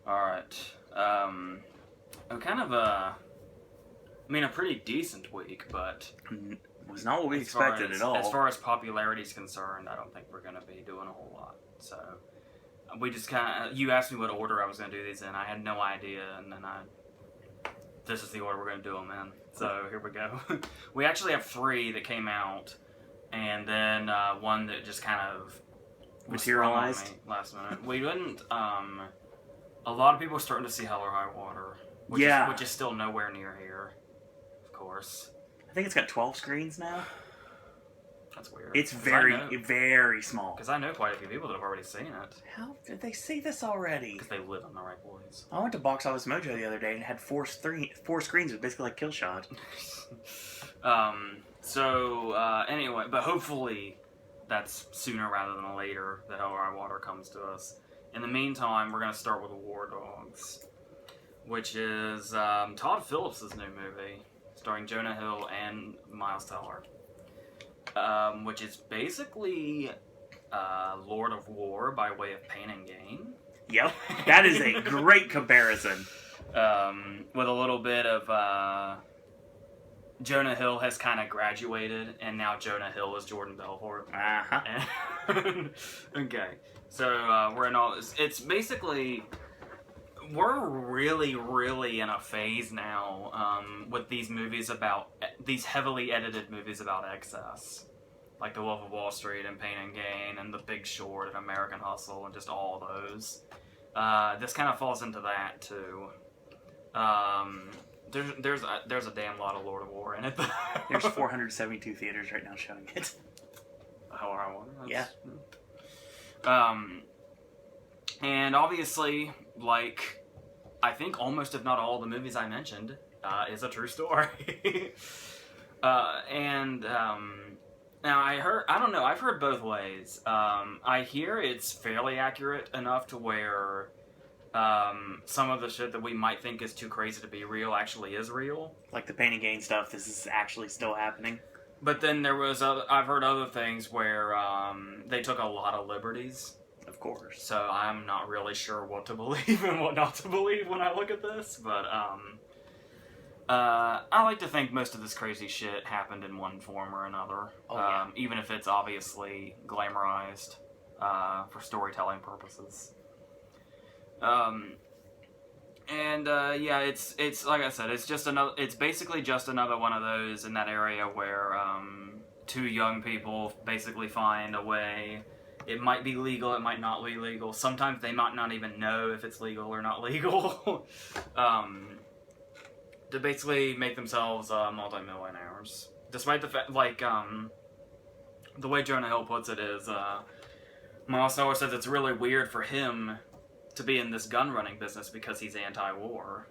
Alright. Kind of a pretty decent week, but... It was not what we expected at all. As far as popularity is concerned, I don't think we're going to be doing a whole lot. So, we just kind of... You asked me what order I was going to do these in. I had no idea, and then this is the order we're going to do them in. So, here we go. We actually have 3 that came out, and then one that just kind of... materialized last minute. We didn't... a lot of people are starting to see Hell or High Water, which is still nowhere near here, of course. I think it's got 12 screens now. That's weird. It's very, very small. Because I know quite a few people that have already seen it. How did they see this already? Because they live on the right boys. I went to Box Office Mojo the other day and it had four screens. It was basically like Killshot. Anyway, but hopefully that's sooner rather than later that Hell or High Water comes to us. In the meantime, we're going to start with War Dogs, which is Todd Phillips' new movie, starring Jonah Hill and Miles Teller, which is basically Lord of War by way of Pain and Gain. Yep, that is a great comparison. With a little bit of Jonah Hill has kind of graduated, and now Jonah Hill is Jordan Belfort. Uh-huh. Okay, so we're in all this. It's basically... We're really, really in a phase now with these movies these heavily edited movies about excess. Like The Wolf of Wall Street and Pain and Gain and The Big Short and American Hustle and just all those. This kind of falls into that, too. There's a damn lot of Lord of War in it. There's 472 theaters right now showing it. Hell or High Water? Yeah. And obviously, like... I think almost, if not all, the movies I mentioned is a true story. Now I've heard both ways. I hear it's fairly accurate enough to where some of the shit that we might think is too crazy to be real actually is real. Like the Pain and Gain stuff, this is actually still happening. But then I've heard other things where they took a lot of liberties. Of course. So I'm not really sure what to believe and what not to believe when I look at this, but I like to think most of this crazy shit happened in one form or another, even if it's obviously glamorized for storytelling purposes. It's like I said, it's basically just another one of those in that area where 2 young people basically find a way. It might be legal, it might not be legal. Sometimes they might not even know if it's legal or not legal. To basically make themselves multimillionaires. Despite the fact, the way Jonah Hill puts it is, Miles Teller says it's really weird for him to be in this gun running business because he's anti-war.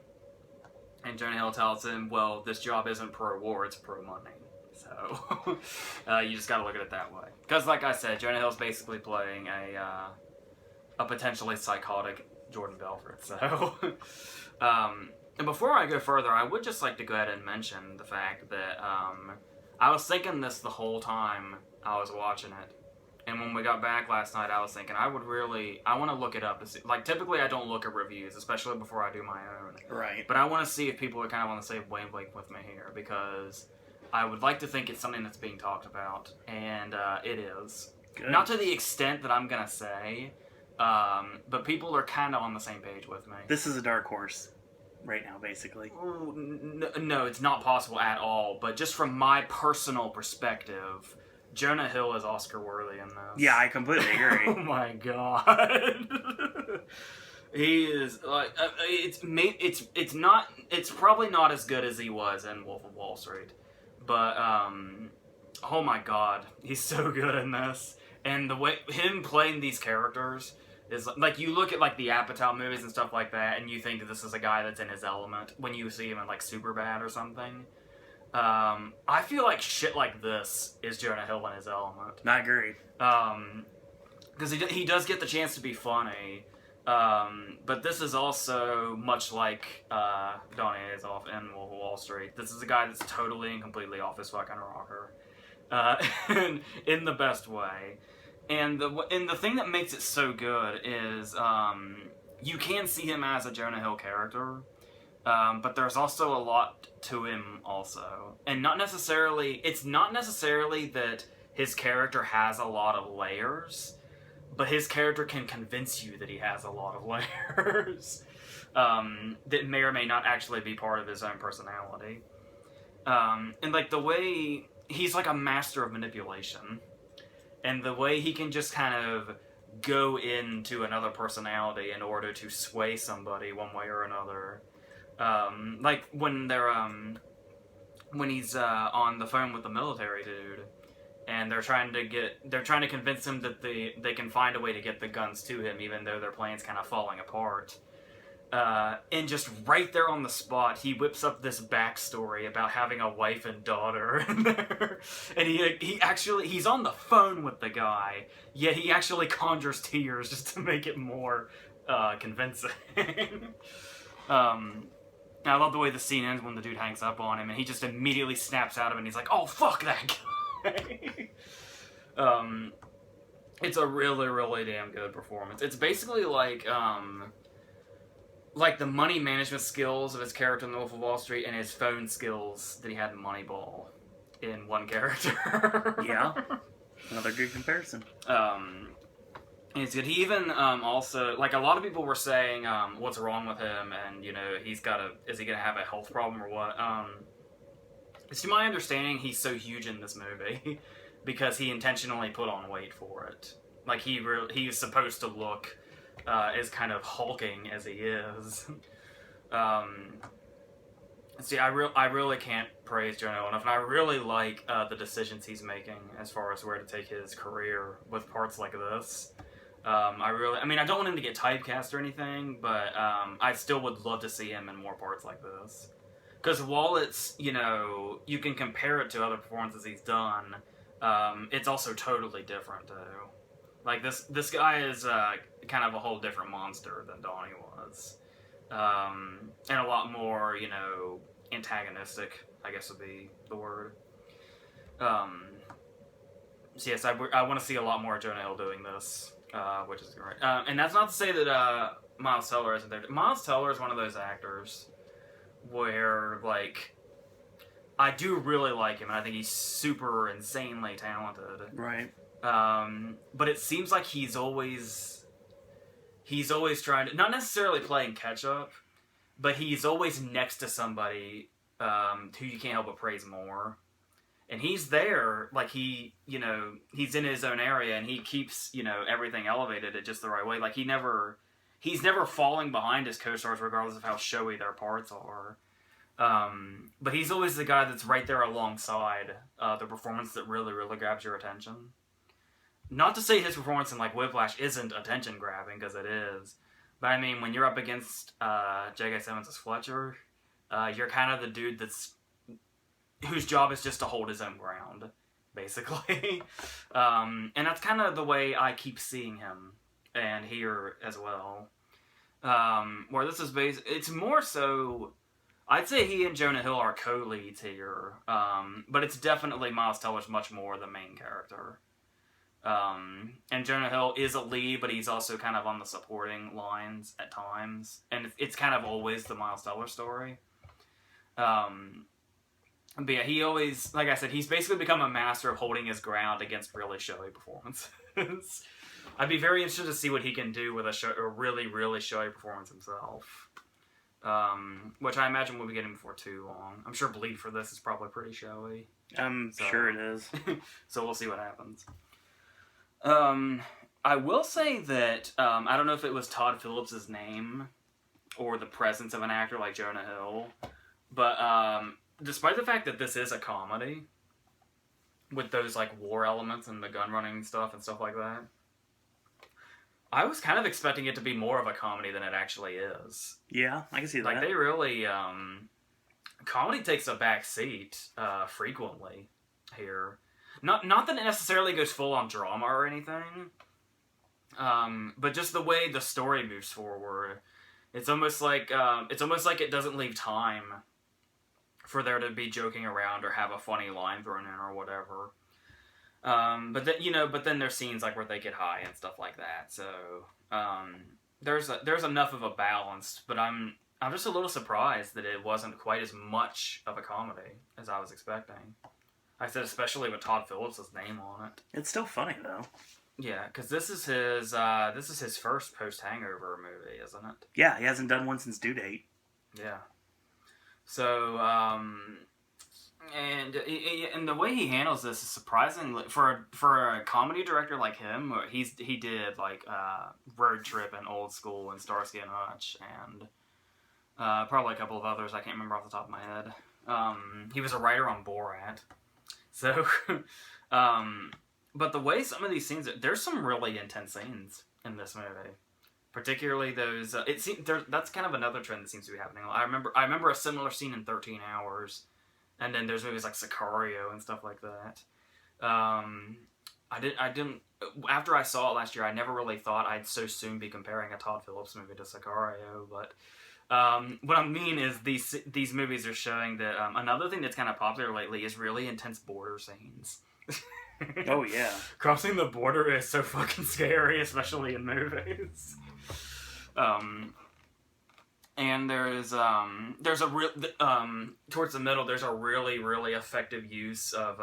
And Jonah Hill tells him, well, this job isn't pro-war, it's pro-money. So, you just gotta look at it that way. Because, like I said, Jonah Hill's basically playing a potentially psychotic Jordan Belfort. So, and before I go further, I would just like to go ahead and mention the fact that I was thinking this the whole time I was watching it. And when we got back last night, I was thinking I want to look it up to see. Like, typically I don't look at reviews, especially before I do my own. Right. But I want to see if people kind of want to say wavelength with me here, because I would like to think it's something that's being talked about, and it is. Good. Not to the extent that I'm going to say, but people are kind of on the same page with me. This is a dark horse right now, basically. No, it's not possible at all, but just from my personal perspective, Jonah Hill is Oscar-worthy in this. Yeah, I completely agree. Oh my god. He is, like, it's probably not as good as he was in Wolf of Wall Street. But, oh my god, he's so good in this. And the way, him playing these characters is, like, you look at, like, the Apatow movies and stuff like that, and you think that this is a guy that's in his element when you see him in, like, Superbad or something. I feel like shit like this is Jonah Hill in his element. I agree. Because he does get the chance to be funny, but this is also much like Donnie Azoff in Wolf of Wall Street. This is a guy that's totally and completely off his fucking rocker, in the best way. And the thing that makes it so good is you can see him as a Jonah Hill character, but there's also a lot to him also. And it's not necessarily that his character has a lot of layers, but his character can convince you that he has a lot of layers that may or may not actually be part of his own personality. And like the way he's like a master of manipulation, and the way he can just kind of go into another personality in order to sway somebody one way or another. Like when when he's on the phone with the military dude, and they're trying to convince him that they can find a way to get the guns to him, even though their plan's kind of falling apart. And just right there on the spot, he whips up this backstory about having a wife and daughter in there. And he's on the phone with the guy, yet he actually conjures tears just to make it more convincing. I love the way the scene ends when the dude hangs up on him and he just immediately snaps out of it and he's like, oh, fuck that guy. It's a really, really damn good performance. It's basically like the money management skills of his character in The Wolf of Wall Street and his phone skills that he had in Moneyball in one character. Yeah. Another good comparison. It's good. He even also, like, a lot of people were saying, what's wrong with him, and, you know, is he gonna have a health problem or what? It's to my understanding, he's so huge in this movie because he intentionally put on weight for it. Like, he's supposed to look as kind of hulking as he is. See, I really can't praise Jonah Hill enough, and I really like the decisions he's making as far as where to take his career with parts like this. I don't want him to get typecast or anything, but I still would love to see him in more parts like this. Because while it's, you know, you can compare it to other performances he's done, it's also totally different, too. Like, this guy is kind of a whole different monster than Donnie was. And a lot more, you know, antagonistic, I guess would be the word. So yes, I want to see a lot more of Jonah Hill doing this, which is great. And that's not to say that Miles Teller isn't there. Miles Teller is one of those actors where, like, I do really like him, and I think he's super insanely talented. Right. But it seems like he's always trying to, not necessarily playing catch up, but he's always next to somebody who you can't help but praise more. And he's there, like he's in his own area, and he keeps, you know, everything elevated at just the right way. Like he's never falling behind his co-stars regardless of how showy their parts are. But he's always the guy that's right there alongside the performance that really, really grabs your attention. Not to say his performance in, like, Whiplash isn't attention-grabbing, because it is. But, I mean, when you're up against J.K. Simmons as Fletcher, you're kind of the dude whose job is just to hold his own ground, basically. And that's kind of the way I keep seeing him, and here as well. Where this is it's more so, I'd say he and Jonah Hill are co-leads here, but it's definitely Miles Teller's much more the main character. And Jonah Hill is a lead, but he's also kind of on the supporting lines at times. And it's kind of always the Miles Teller story. But yeah, he always, like I said, he's basically become a master of holding his ground against really showy performances. I'd be very interested to see what he can do with a really, really showy performance himself. Which I imagine we'll be getting before too long. I'm sure Bleed for this is probably pretty showy. I'm sure it is. So we'll see what happens. I will say that, I don't know if it was Todd Phillips' name or the presence of an actor like Jonah Hill, but, despite the fact that this is a comedy, with those, like, war elements and the gun running stuff and stuff like that, I was kind of expecting it to be more of a comedy than it actually is. Yeah, I can see that. Like, they really, comedy takes a back seat, frequently here. Not that it necessarily goes full on drama or anything, but just the way the story moves forward, it's almost like it doesn't leave time for there to be joking around or have a funny line thrown in or whatever. But then there's scenes like where they get high and stuff like that. So there's enough of a balance, but I'm just a little surprised that it wasn't quite as much of a comedy as I was expecting. I said especially with Todd Phillips' name on it. It's still funny though. Yeah, because this is his first post-Hangover movie, isn't it? Yeah, he hasn't done one since Due Date. Yeah. So, and the way he handles this is surprisingly for a comedy director like him. He did like Road Trip and Old School and Starsky and Hutch and probably a couple of others I can't remember off the top of my head. He was a writer on Borat. So, but the way some of these scenes, there's some really intense scenes in this movie. Particularly those, that's kind of another trend that seems to be happening. I remember a similar scene in 13 Hours, and then there's movies like Sicario and stuff like that. I didn't, after I saw it last year, I never really thought I'd so soon be comparing a Todd Phillips movie to Sicario, but what I mean is these movies are showing that another thing that's kind of popular lately is really intense border scenes. Oh yeah, crossing the border is so fucking scary, especially in movies. And there's a real towards the middle. There's a really really effective use of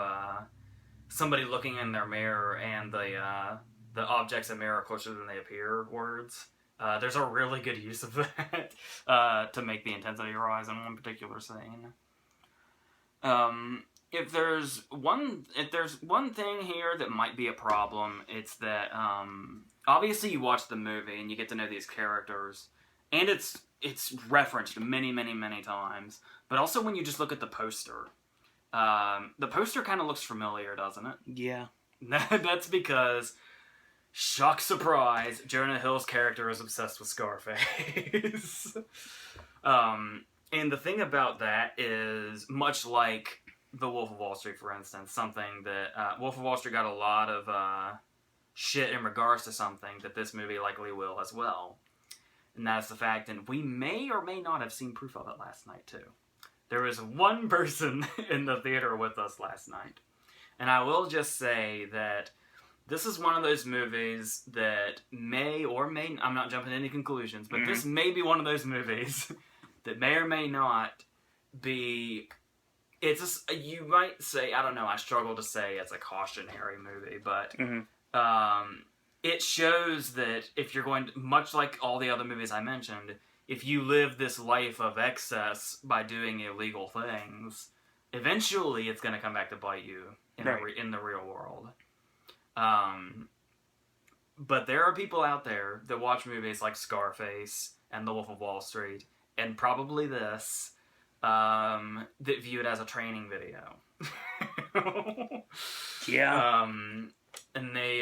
somebody looking in their mirror and the objects in the mirror are closer than they appear words. There's a really good use of that to make the intensity rise in one particular scene. If there's one thing here that might be a problem, it's that obviously you watch the movie and you get to know these characters, and it's referenced many times. But also when you just look at the poster kind of looks familiar, doesn't it? Yeah. That's because, shock surprise, Jonah Hill's character is obsessed with Scarface. And the thing about that is, much like The Wolf of Wall Street, for instance, something that Wolf of Wall Street got a lot of shit in regards to something that this movie likely will as well. And that's the fact, and we may or may not have seen proof of it last night too. There was one person in the theater with us last night. And I will just say that this is one of those movies that may or may... I'm not jumping to any conclusions, but this may be one of those movies that may or may not be... you might say, I don't know, I struggle to say it's a cautionary movie, but it shows that if you're going to, much like all the other movies I mentioned, if you live this life of excess by doing illegal things, eventually it's going to come back to bite you in the real world. But there are people out there that watch movies like Scarface and The Wolf of Wall Street, and probably this, that view it as a training video. Yeah. And they,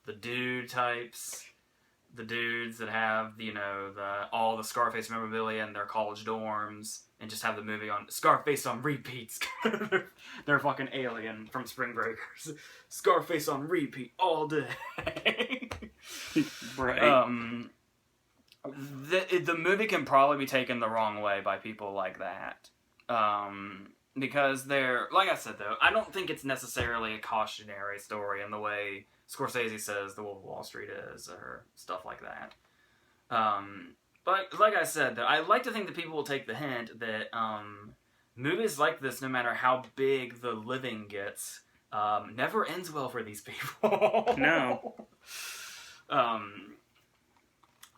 the dude types, the dudes that have, all the Scarface memorabilia in their college dorms, and just have the movie on Scarface on repeats. They're fucking alien from Spring Breakers. Scarface on repeat all day. Right. The movie can probably be taken the wrong way by people like that. Because they're, like I said though, I don't think it's necessarily a cautionary story in the way Scorsese says The Wolf of Wall Street is, or stuff like that. But like I said, though, I like to think that people will take the hint that movies like this, no matter how big the living gets, never ends well for these people. No.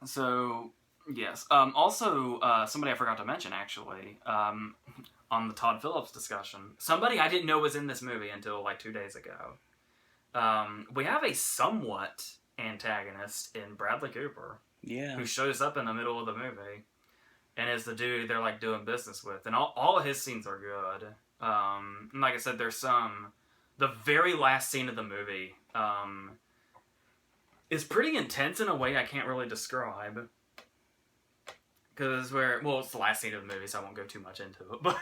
So, yes. Also, somebody I forgot to mention, actually, on the Todd Phillips discussion, somebody I didn't know was in this movie until like 2 days ago. We have a somewhat antagonist in Bradley Cooper. Yeah. Who shows up in the middle of the movie and is the dude they're like doing business with. And all of his scenes are good. And like I said, the very last scene of the movie is pretty intense in a way I can't really describe. Because it's the last scene of the movie, so I won't go too much into it. But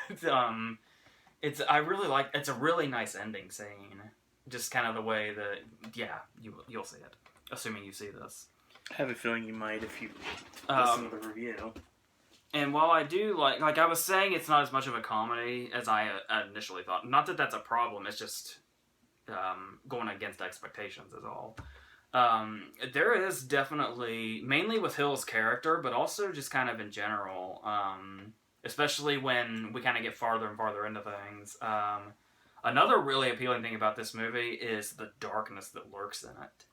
it's a really nice ending scene. Just kind of the way that, you'll see it. Assuming you see this. I have a feeling you might if you listen to the review. And while I do like I was saying, it's not as much of a comedy as I initially thought. Not that that's a problem, it's just going against expectations is all. There is definitely, mainly with Hill's character, but also just kind of in general, especially when we kind of get farther and farther into things. Another really appealing thing about this movie is the darkness that lurks in it.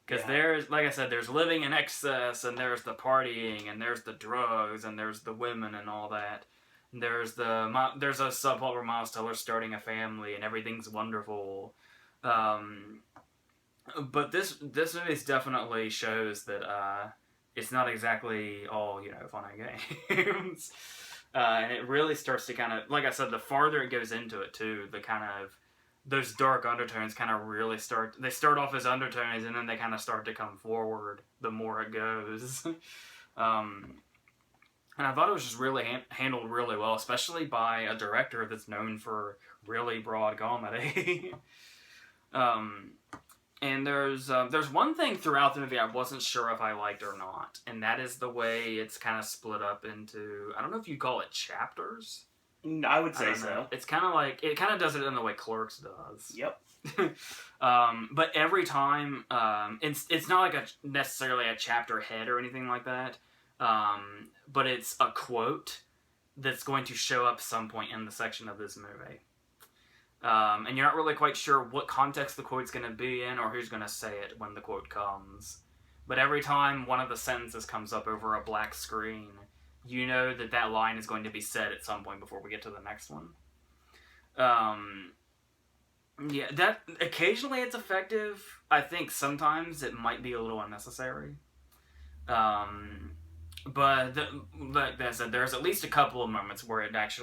Because there's, like I said, there's living in excess, and there's the partying, and there's the drugs, and there's the women and all that. And there's a subplot where Miles Teller's starting a family, and everything's wonderful. But this movie definitely shows that it's not exactly all, fun and games. And it really starts to kind of, like I said, the farther it goes into it too, the kind of those dark undertones kind of really start. They start off as undertones, and then they kind of start to come forward the more it goes. And I thought it was just really handled really well, especially by a director that's known for really broad comedy. And there's one thing throughout the movie I wasn't sure if I liked or not, and that is the way it's kind of split up into, I don't know if you'd call it chapters. I would say so. It's kind of like, it kind of does it in the way Clerks does. Yep. But every time, it's not like necessarily a chapter head or anything like that, but it's a quote that's going to show up some point in the section of this movie. And you're not really quite sure what context the quote's going to be in or who's going to say it when the quote comes. But every time one of the sentences comes up over a black screen, you know that line is going to be said at some point before we get to the next one. Yeah, that occasionally it's effective. I think sometimes it might be a little unnecessary. But like I said, there's at least a couple of moments where it has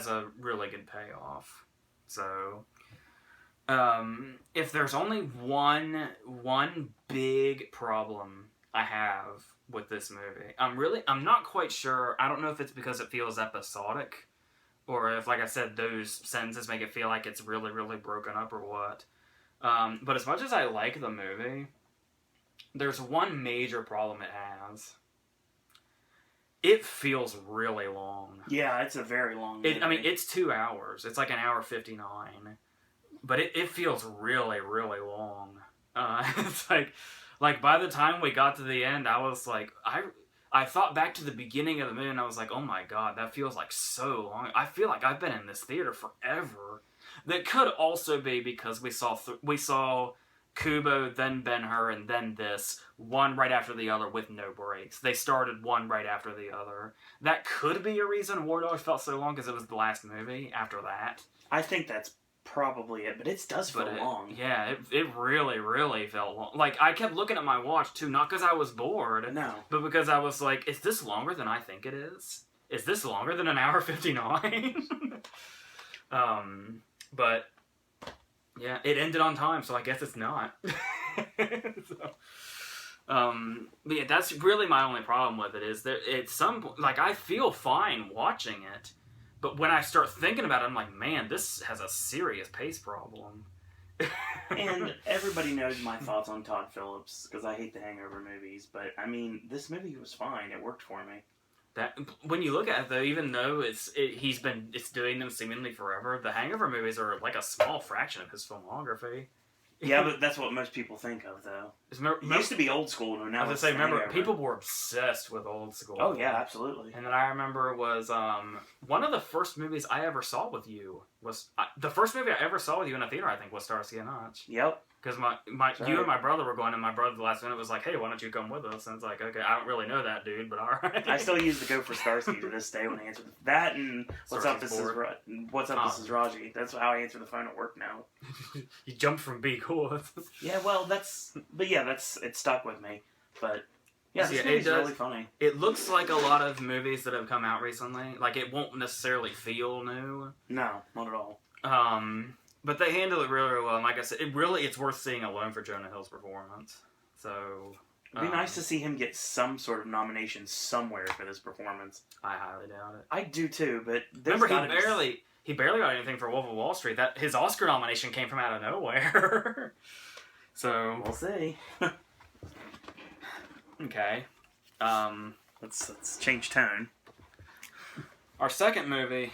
a really good payoff. So, if there's only one big problem I have with this movie, I'm not quite sure. I don't know if it's because it feels episodic, or if, like I said, those sentences make it feel like it's really, really broken up or what. But as much as I like the movie, there's one major problem it has. It feels really long. Yeah, it's a very long movie. It's 2 hours. It's like an hour 59. But it feels really, really long. It's like by the time we got to the end, I was like, I thought back to the beginning of the movie, and I was like, oh my god, that feels like so long. I feel like I've been in this theater forever. That could also be because we saw Kubo, then Ben Hur, and then this, one right after the other with no breaks. They started one right after the other. That could be a reason War Dogs felt so long, because it was the last movie after that. I think that's probably it, but it does feel long. Yeah, it really, really felt long. Like, I kept looking at my watch, too, not because I was bored, no, but because I was like, is this longer than I think it is? Is this longer than an hour 59? But... yeah, it ended on time, so I guess it's not. But yeah, that's really my only problem with it, is that at some point, like, I feel fine watching it, but when I start thinking about it, I'm like, man, this has a serious pace problem. And everybody knows my thoughts on Todd Phillips, because I hate the Hangover movies, but, this movie was fine. It worked for me. That when you look at it, though, even though it's doing them seemingly forever, the Hangover movies are like a small fraction of his filmography. Yeah, but that's what most people think of, though. It used to be old school, and now it's remember, people were obsessed with old school. Oh yeah, absolutely. And then I remember it was one of the first movies I ever saw with you was the first movie I ever saw with you in a theater. I think was Starsky and Hutch. Yep. Because you and my brother were going, and my brother at the last minute was like, "Hey, why don't you come with us?" And it's like, "Okay, I don't really know that dude, but all right." I still use the Go for Starsky to this day when I answer that, and what's up, this is Raji. That's how I answer the phone at work now. You jumped from Be Cool. Yeah, well, it stuck with me, but yeah, this movie's really funny. It looks like a lot of movies that have come out recently. Like, it won't necessarily feel new. No, not at all. But they handle it really, really well. And like I said, it's worth seeing alone for Jonah Hill's performance. So it'd be nice to see him get some sort of nomination somewhere for this performance. I highly doubt it. I do too, but remember, he barely got anything for Wolf of Wall Street. That his Oscar nomination came from out of nowhere. So we'll see. Okay. Let's change tone. Our second movie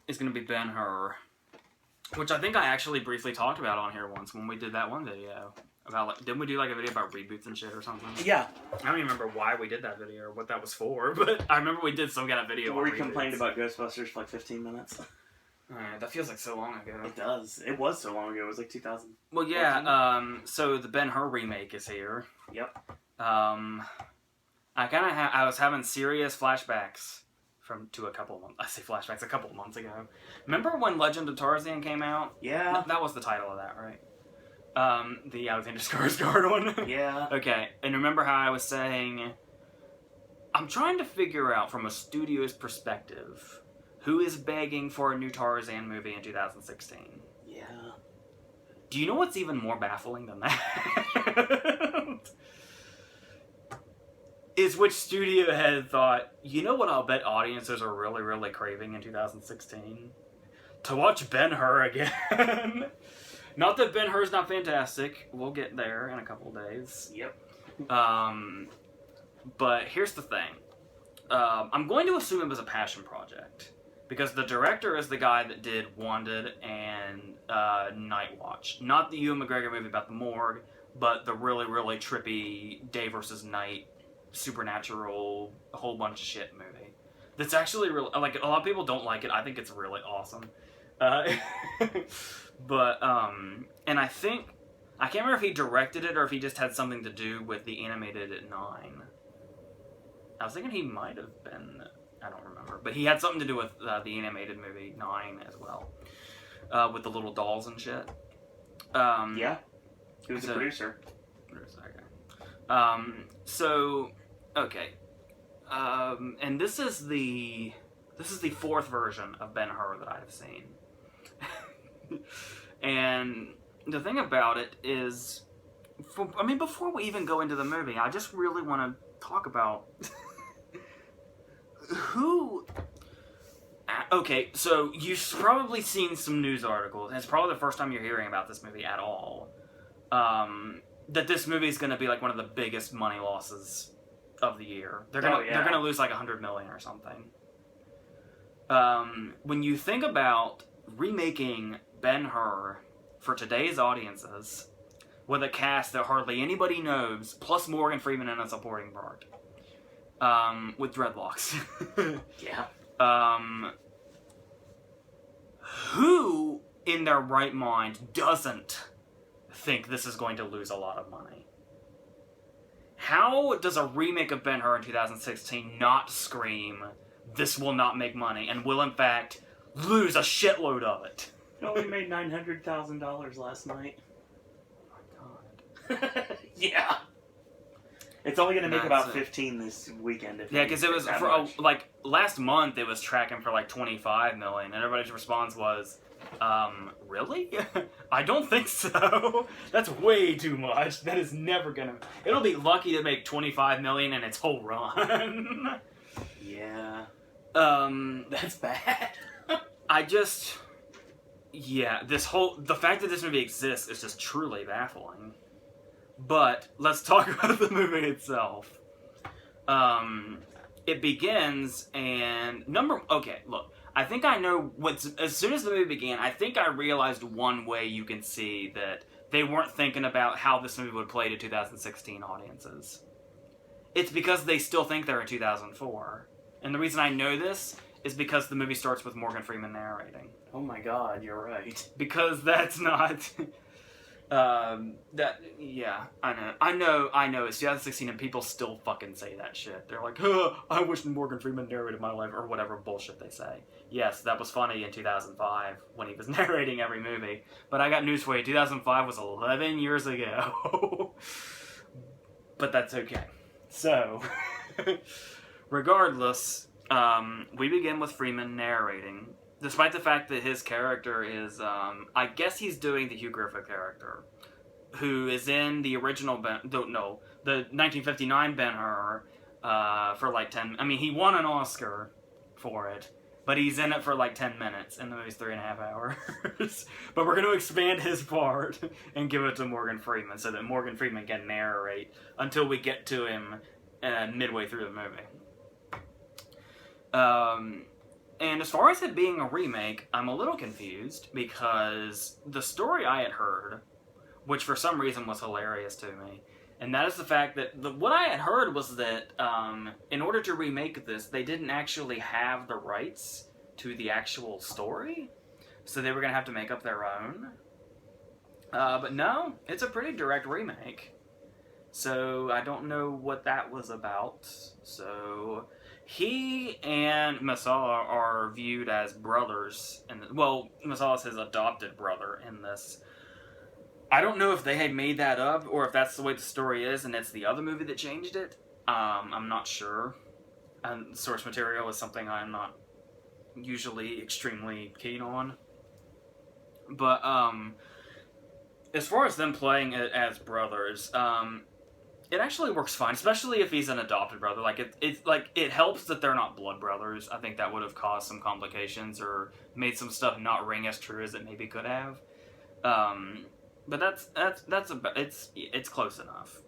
is going to be Ben Hur, which I think I actually briefly talked about on here once when we did that one video. about like, didn't we do like a video about reboots and shit or something? Yeah. I don't even remember why we did that video or what that was for, but I remember we did some kind of video. Where we reboots. complained about Ghostbusters for like 15 minutes. That feels like so long ago. It does. It was so long ago. It was like 2000. Well, yeah. So the Ben Hur remake is here. Yep. I was having serious flashbacks to a couple of months. I say flashbacks a couple of months ago. Remember when Legend of Tarzan came out? Yeah. That was the title of that, right? The Alexander Skarsgård one. Yeah. Okay, and remember how I was saying, I'm trying to figure out from a studio's perspective, who is begging for a new Tarzan movie in 2016? Yeah. Do you know what's even more baffling than that? Is which studio had thought, you know what I'll bet audiences are really, really craving in 2016? To watch Ben Hur again. Not that Ben Hur's not fantastic. We'll get there in a couple days. Yep. But here's the thing. I'm going to assume it was a passion project. Because the director is the guy that did Wanted and Night Watch. Not the Ewan McGregor movie about the morgue, but the really, really trippy day versus night, supernatural, a whole bunch of shit movie. That's actually really, like, a lot of people don't like it. I think it's really awesome. But, and I think, I can't remember if he directed it or if he just had something to do with the animated at 9. I was thinking he might have been, I don't remember, but he had something to do with the animated movie 9 as well, with the little dolls and shit. Yeah, he was a producer. Okay. Okay, and this is the fourth version of Ben Hur that I've seen, and the thing about it is, before we even go into the movie, I just really want to talk about who. Okay, so you've probably seen some news articles, and it's probably the first time you're hearing about this movie at all, that this movie is going to be like one of the biggest money losses of the year. They're going to lose like $100 million or something. When you think about remaking Ben Hur for today's audiences with a cast that hardly anybody knows, plus Morgan Freeman in a supporting part, with dreadlocks. Yeah. Who in their right mind doesn't think this is going to lose a lot of money? How does a remake of Ben Hur in 2016 not scream, this will not make money, and will in fact lose a shitload of it? It only made $900,000 last night. Oh my god. Yeah. It's only going to make about 15 this weekend. Yeah, because it was, like, last month it was tracking for like 25 million, and everybody's response was, really? I don't think so. That's way too much. That is never gonna... It'll be lucky to make 25 million in its whole run. Yeah. That's bad. Yeah, the fact that this movie exists is just truly baffling. But, let's talk about the movie itself. It begins, and okay, look. I think I know as soon as the movie began, I think I realized one way you can see that they weren't thinking about how this movie would play to 2016 audiences. It's because they still think they're in 2004. And the reason I know this is because the movie starts with Morgan Freeman narrating. Oh my god, you're right. Because that's not... yeah, I know, it's 2016 and people still fucking say that shit. They're like, I wish Morgan Freeman narrated my life, or whatever bullshit they say. Yes, that was funny in 2005 when he was narrating every movie, but I got news for you, 2005 was 11 years ago. But that's okay. So, regardless, we begin with Freeman narrating. Despite the fact that his character is, I guess he's doing the Hugh Griffith character, who is in the original the 1959 Ben Hur, for like 10, he won an Oscar for it, but he's in it for like 10 minutes, and the movie's 3.5 hours. But we're going to expand his part and give it to Morgan Freeman, so that Morgan Freeman can narrate until we get to him midway through the movie. And as far as it being a remake, I'm a little confused because the story I had heard which for some reason was hilarious to me. And that is the fact that what I had heard was that in order to remake this, they didn't actually have the rights to the actual story, so they were going to have to make up their own. But no, it's a pretty direct remake. So I don't know what that was about. So he and Masala are viewed as brothers. Well, Masala is his adopted brother in this. I don't know if they had made that up or if that's the way the story is and it's the other movie that changed it. I'm not sure. And source material is something I'm not usually extremely keen on. But as far as them playing it as brothers, it actually works fine, especially if he's an adopted brother. It helps that they're not blood brothers. I think that would have caused some complications or made some stuff not ring as true as it maybe could have. But it's close enough.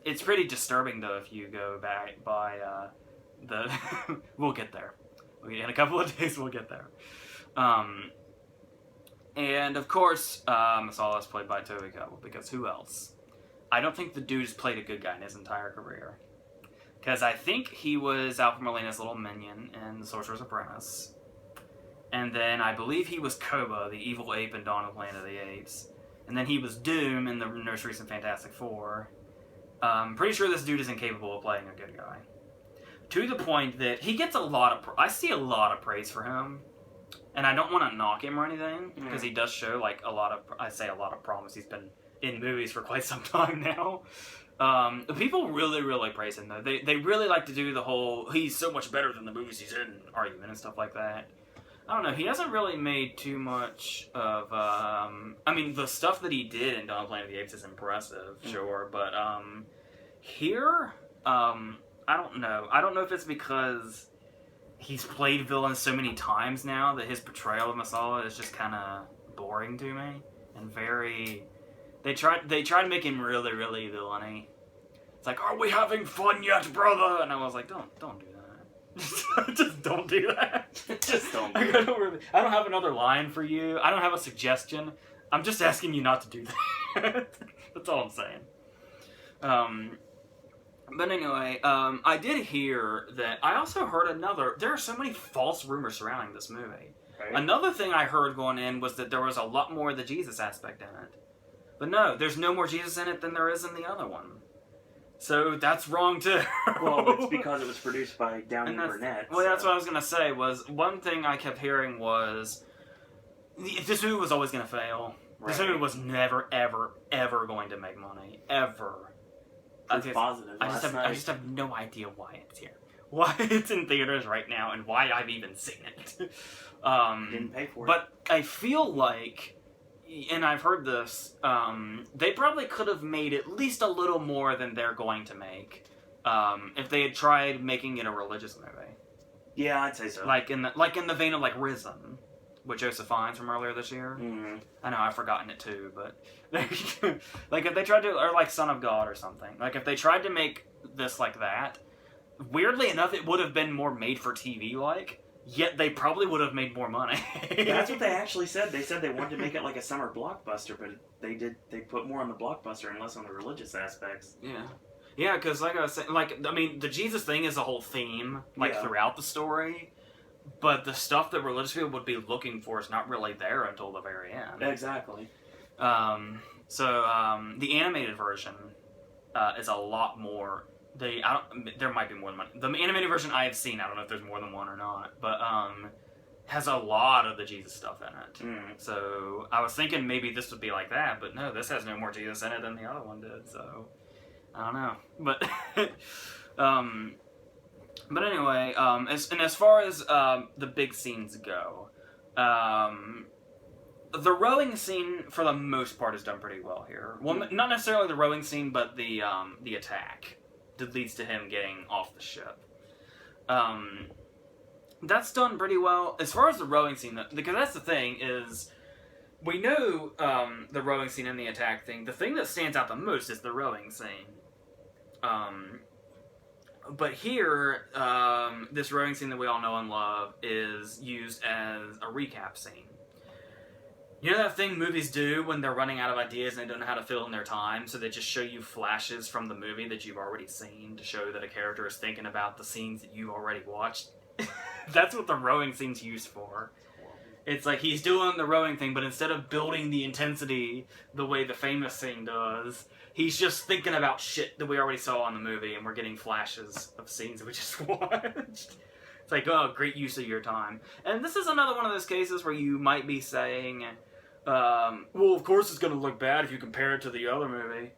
It's pretty disturbing though if you go back by the. We'll get there. In a couple of days we'll get there. And of course, Masala is played by Toby Kebbell, because who else? I don't think the dude's played a good guy in his entire career. Because I think he was Alfred Molina's little minion in The Sorcerer's Apprentice. And then I believe he was Koba, the evil ape in Dawn of the Planet of the Apes. And then he was Doom in the most recent Fantastic Four. Pretty sure this dude is incapable of playing a good guy. To the point that he gets a lot of... I see a lot of praise for him. And I don't want to knock him or anything, because he does show, like, a lot of promise. He's been in movies for quite some time now. People really, really praise him, though. They really like to do the whole, he's so much better than the movies he's in argument and stuff like that. I don't know, he hasn't really made too much of, the stuff that he did in Dawn of the Planet of the Apes is impressive, sure, but, here, I don't know. I don't know if it's because he's played villains so many times now that his portrayal of Masala is just kind of boring to me, and very... They try to make him really, really villainy. It's like, are we having fun yet, brother? And I was like, don't do that. Just don't do that. Just don't do that. I don't have another line for you. I don't have a suggestion. I'm just asking you not to do that. That's all I'm saying. But anyway, I did hear that... I also heard there are so many false rumors surrounding this movie. Right. Another thing I heard going in was that there was a lot more of the Jesus aspect in it. But no, there's no more Jesus in it than there is in the other one. So that's wrong too. Well, it's because it was produced by Downey Burnett. Well, that's what I was going to say, was one thing I kept hearing was this movie was always going to fail. Right. This movie was never, ever, ever going to make money. Ever. It's positive. I just have no idea why it's here. Why it's in theaters right now and why I've even seen it. Didn't pay for it. But I feel like... And I've heard this, they probably could have made at least a little more than they're going to make if they had tried making it a religious movie. Yeah, I'd say so. Like in the vein of like Risen, with Joseph Fiennes from earlier this year. Mm-hmm. I know, I've forgotten it too, but like if they tried to, or like Son of God or something. Like if they tried to make this like that, weirdly enough, it would have been more made for TV like. Yet they probably would have made more money. That's what they actually said. They said they wanted to make it like a summer blockbuster, but they put more on the blockbuster and less on the religious aspects. Yeah. Yeah, because like I was saying, the Jesus thing is a whole theme, throughout the story, but the stuff that religious people would be looking for is not really there until the very end. Exactly. The animated version is a lot more... there might be more than one. The animated version I have seen, I don't know if there's more than one or not, but has a lot of the Jesus stuff in it. So I was thinking maybe this would be like that, but no, this has no more Jesus in it than the other one did. So I don't know, but but anyway, as far as the big scenes go, the rowing scene for the most part is done pretty well here. Well, not necessarily the rowing scene, but the attack that leads to him getting off the ship. That's done pretty well. As far as the rowing scene, because that's the thing, is we know the rowing scene and the attack thing. The thing that stands out the most is the rowing scene. But here, this rowing scene that we all know and love is used as a recap scene. You know that thing movies do when they're running out of ideas and they don't know how to fill in their time, so they just show you flashes from the movie that you've already seen to show that a character is thinking about the scenes that you've already watched? That's what the rowing scene's used for. It's like he's doing the rowing thing, but instead of building the intensity the way the famous scene does, he's just thinking about shit that we already saw in the movie, and we're getting flashes of scenes that we just watched. It's like, oh, great use of your time. And this is another one of those cases where you might be saying, well, of course it's going to look bad if you compare it to the other movie.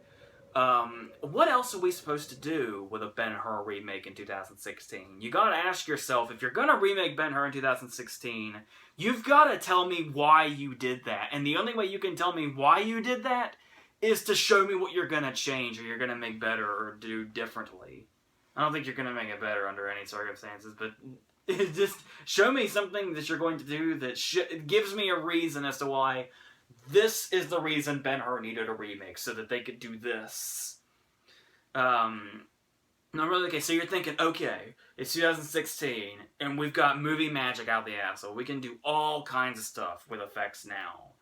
What else are we supposed to do with a Ben Hur remake in 2016? You gotta ask yourself, if you're gonna remake Ben Hur in 2016, you've gotta tell me why you did that. And the only way you can tell me why you did that is to show me what you're gonna change, or you're gonna make better, or do differently. I don't think you're gonna make it better under any circumstances, but just show me something that you're going to do that gives me a reason as to why this is the reason Ben Hur needed a remake, so that they could do this. No, really, okay, so you're thinking, okay, it's 2016, and we've got movie magic out the ass, so we can do all kinds of stuff with effects now.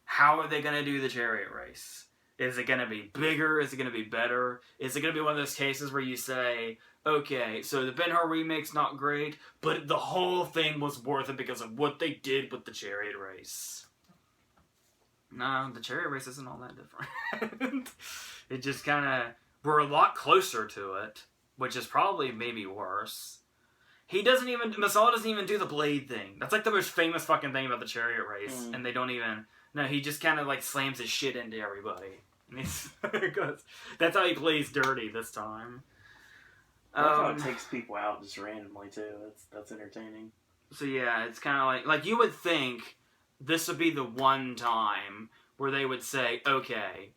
How are they going to do the chariot race? Is it going to be bigger? Is it going to be better? Is it going to be one of those cases where you say, okay, so the Ben Hur remake's not great, but the whole thing was worth it because of what they did with the chariot race? No, the chariot race isn't all that different. It just kind of... We're a lot closer to it, which is probably maybe worse. Masala doesn't even do the blade thing. That's like the most famous fucking thing about the chariot race, and they don't even... No, he just kind of like slams his shit into everybody. And that's how he plays dirty this time. I love how it takes people out just randomly, too. That's entertaining. So yeah, it's kind of like you would think this would be the one time where they would say, okay,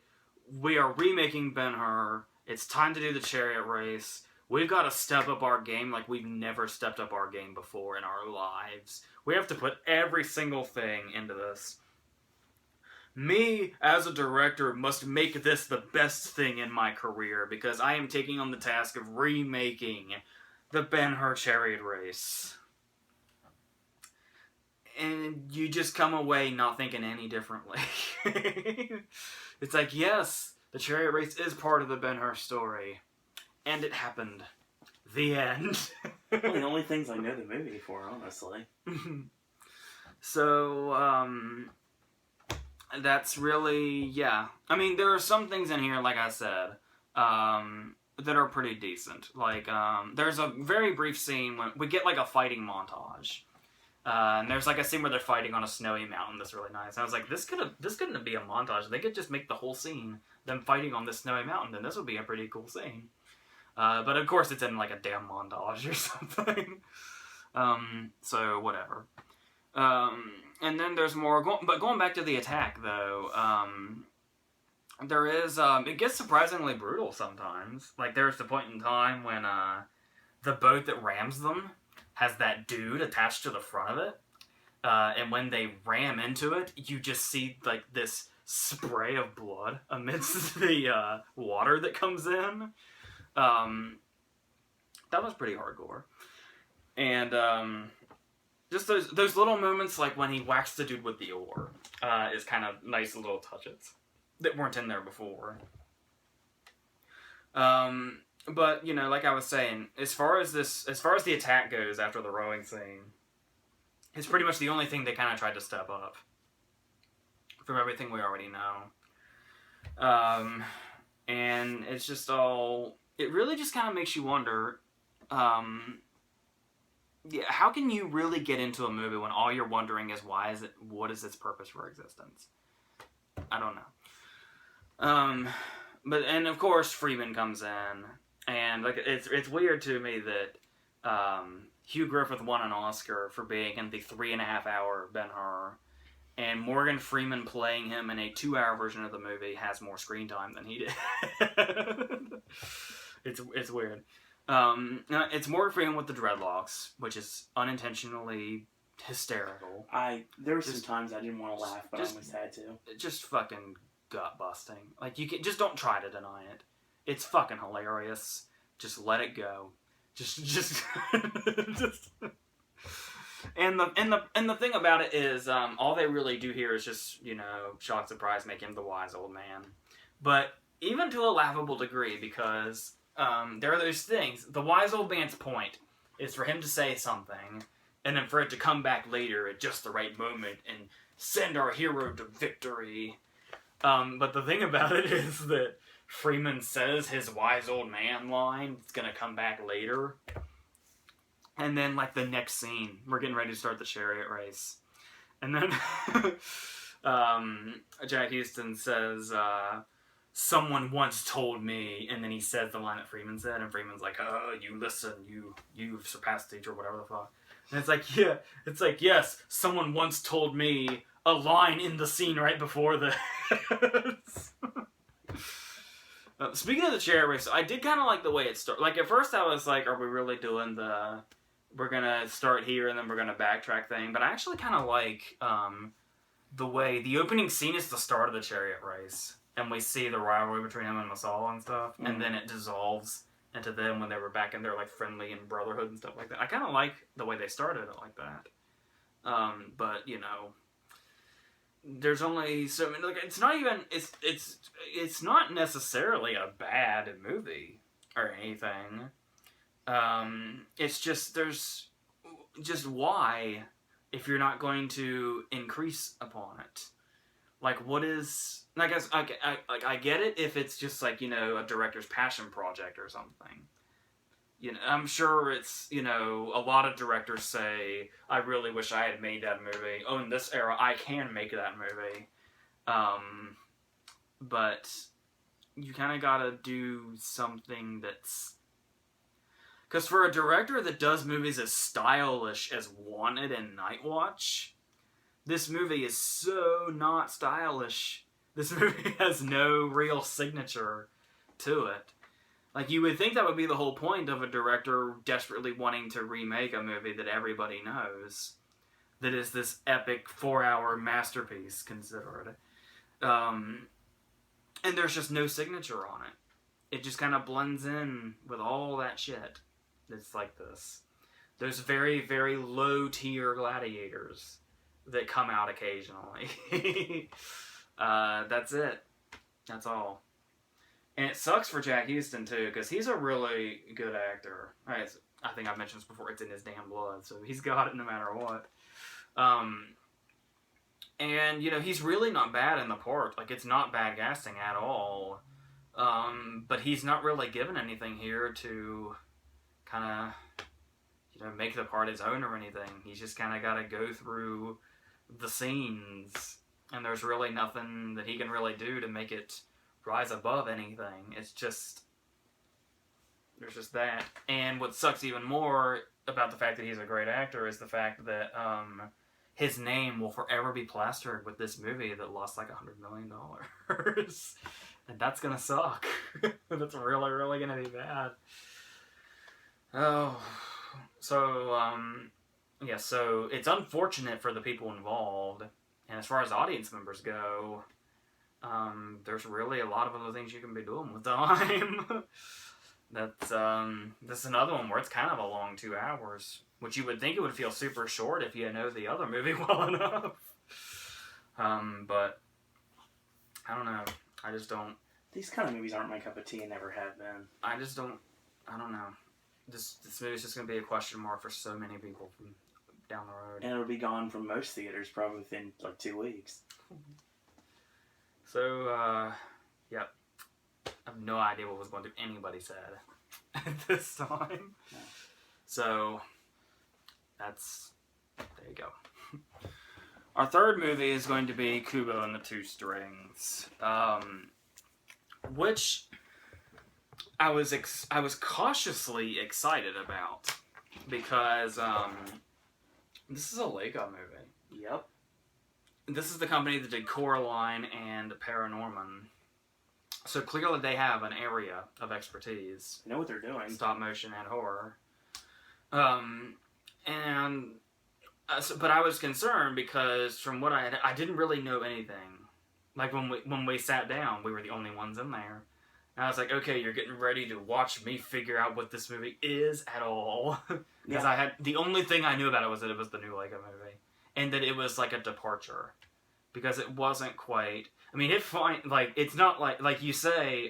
we are remaking Ben Hur, it's time to do the chariot race, we've got to step up our game like we've never stepped up our game before in our lives. We have to put every single thing into this. Me, as a director, must make this the best thing in my career because I am taking on the task of remaking the Ben Hur chariot race. And you just come away not thinking any differently. It's like, yes, the chariot race is part of the Ben Hur story. And it happened. The end. Well, the only things I know the movie for, honestly. So, that's really, yeah. I mean, there are some things in here, like I said, that are pretty decent. Like, there's a very brief scene when we get, like, a fighting montage. And there's like a scene where they're fighting on a snowy mountain that's really nice. And I was like, this couldn't be a montage. They could just make the whole scene them fighting on this snowy mountain, then this would be a pretty cool scene. But of course it's in like a damn montage or something. So whatever. And then there's more. But going back to the attack though, there is. It gets surprisingly brutal sometimes. Like there's the point in time when the boat that rams them has that dude attached to the front of it. And when they ram into it, you just see like this spray of blood amidst the water that comes in. That was pretty hardcore. And just those little moments like when he whacks the dude with the oar is kind of nice little touches that weren't in there before. But, you know, like I was saying, as far as the attack goes after the rowing scene, it's pretty much the only thing they kind of tried to step up from everything we already know. And it's just all... It really just kind of makes you wonder, yeah, how can you really get into a movie when all you're wondering is what is its purpose for existence? I don't know. But, and of course, Freeman comes in. And like it's weird to me that Hugh Griffith won an Oscar for being in the 3.5-hour Ben Hur, and Morgan Freeman playing him in a 2-hour version of the movie has more screen time than he did. It's weird. It's Morgan Freeman with the dreadlocks, which is unintentionally hysterical. There were some times I didn't want to laugh, but I almost had to. Just fucking gut busting. Like just don't try to deny it. It's fucking hilarious. Just let it go. Just And the thing about it is, all they really do here is just, shock, surprise, make him the wise old man. But even to a laughable degree, because there are those things. The wise old man's point is for him to say something, and then for it to come back later at just the right moment and send our hero to victory. But the thing about it is that Freeman says his wise old man line. It's gonna come back later. And then, like, the next scene, we're getting ready to start the chariot race. And then Jack Houston says, someone once told me, and then he says the line that Freeman said, and Freeman's like, oh, you listen, you've surpassed the teacher, whatever the fuck. And it's like, yes, someone once told me a line in the scene right before this. Speaking of the chariot race, I did kind of like the way it started. Like, at first I was like, are we really doing we're gonna start here and then we're gonna backtrack thing? But I actually kind of like the way the opening scene is the start of the chariot race, and we see the rivalry between him and Masala and stuff, and then it dissolves into them when they were back in their, like, friendly and brotherhood and stuff like that. I kind of like the way they started it like that. But there's only so many. Like, it's not even. It's not necessarily a bad movie or anything. It's just there's just why, if you're not going to increase upon it, like, what is? I guess I get it if it's just like, a director's passion project or something. I'm sure it's, a lot of directors say, I really wish I had made that movie. Oh, in this era, I can make that movie. But you kind of gotta do something that's... Because for a director that does movies as stylish as Wanted and Night Watch, this movie is so not stylish. This movie has no real signature to it. Like, you would think that would be the whole point of a director desperately wanting to remake a movie that everybody knows, that is this epic 4-hour masterpiece, considered. And there's just no signature on it. It just kind of blends in with all that shit that's like this. There's very, very low-tier gladiators that come out occasionally. That's it. That's all. And it sucks for Jack Houston, too, because he's a really good actor. I think I've mentioned this before, it's in his damn blood, so he's got it no matter what. And, he's really not bad in the part. Like, it's not bad casting at all. But he's not really given anything here to kind of, make the part his own or anything. He's just kind of got to go through the scenes, and there's really nothing that he can really do to make it rise above anything. It's just, there's just that. And what sucks even more about the fact that he's a great actor is the fact that his name will forever be plastered with this movie that lost like $100 million. And that's gonna suck. That's really, really gonna be bad. Oh, so so it's unfortunate for the people involved, and as far as audience members go, there's really a lot of other things you can be doing with time. This is another one where it's kind of a long 2 hours, which you would think it would feel super short if you know the other movie well enough. But I don't know. I just don't. These kind of movies aren't my cup of tea and never have been. I don't know. This movie's just gonna be a question mark for so many people from down the road. And it'll be gone from most theaters probably within like 2 weeks. So, yep. I have no idea what was going to anybody said at this time. Yeah. So, there you go. Our third movie is going to be Kubo and the Two Strings, which I was cautiously excited about because this is a Laika movie. Yep. This is the company that did Coraline and Paranorman. So clearly they have an area of expertise. They know what they're doing. Stop motion and horror. But I was concerned because from what I didn't really know anything. Like when we sat down, we were the only ones in there. And I was like, okay, you're getting ready to watch me figure out what this movie is at all. Because the only thing I knew about it was that it was the new Laika movie. And that it was like a departure. Because it wasn't quite... I mean, it's not like you say,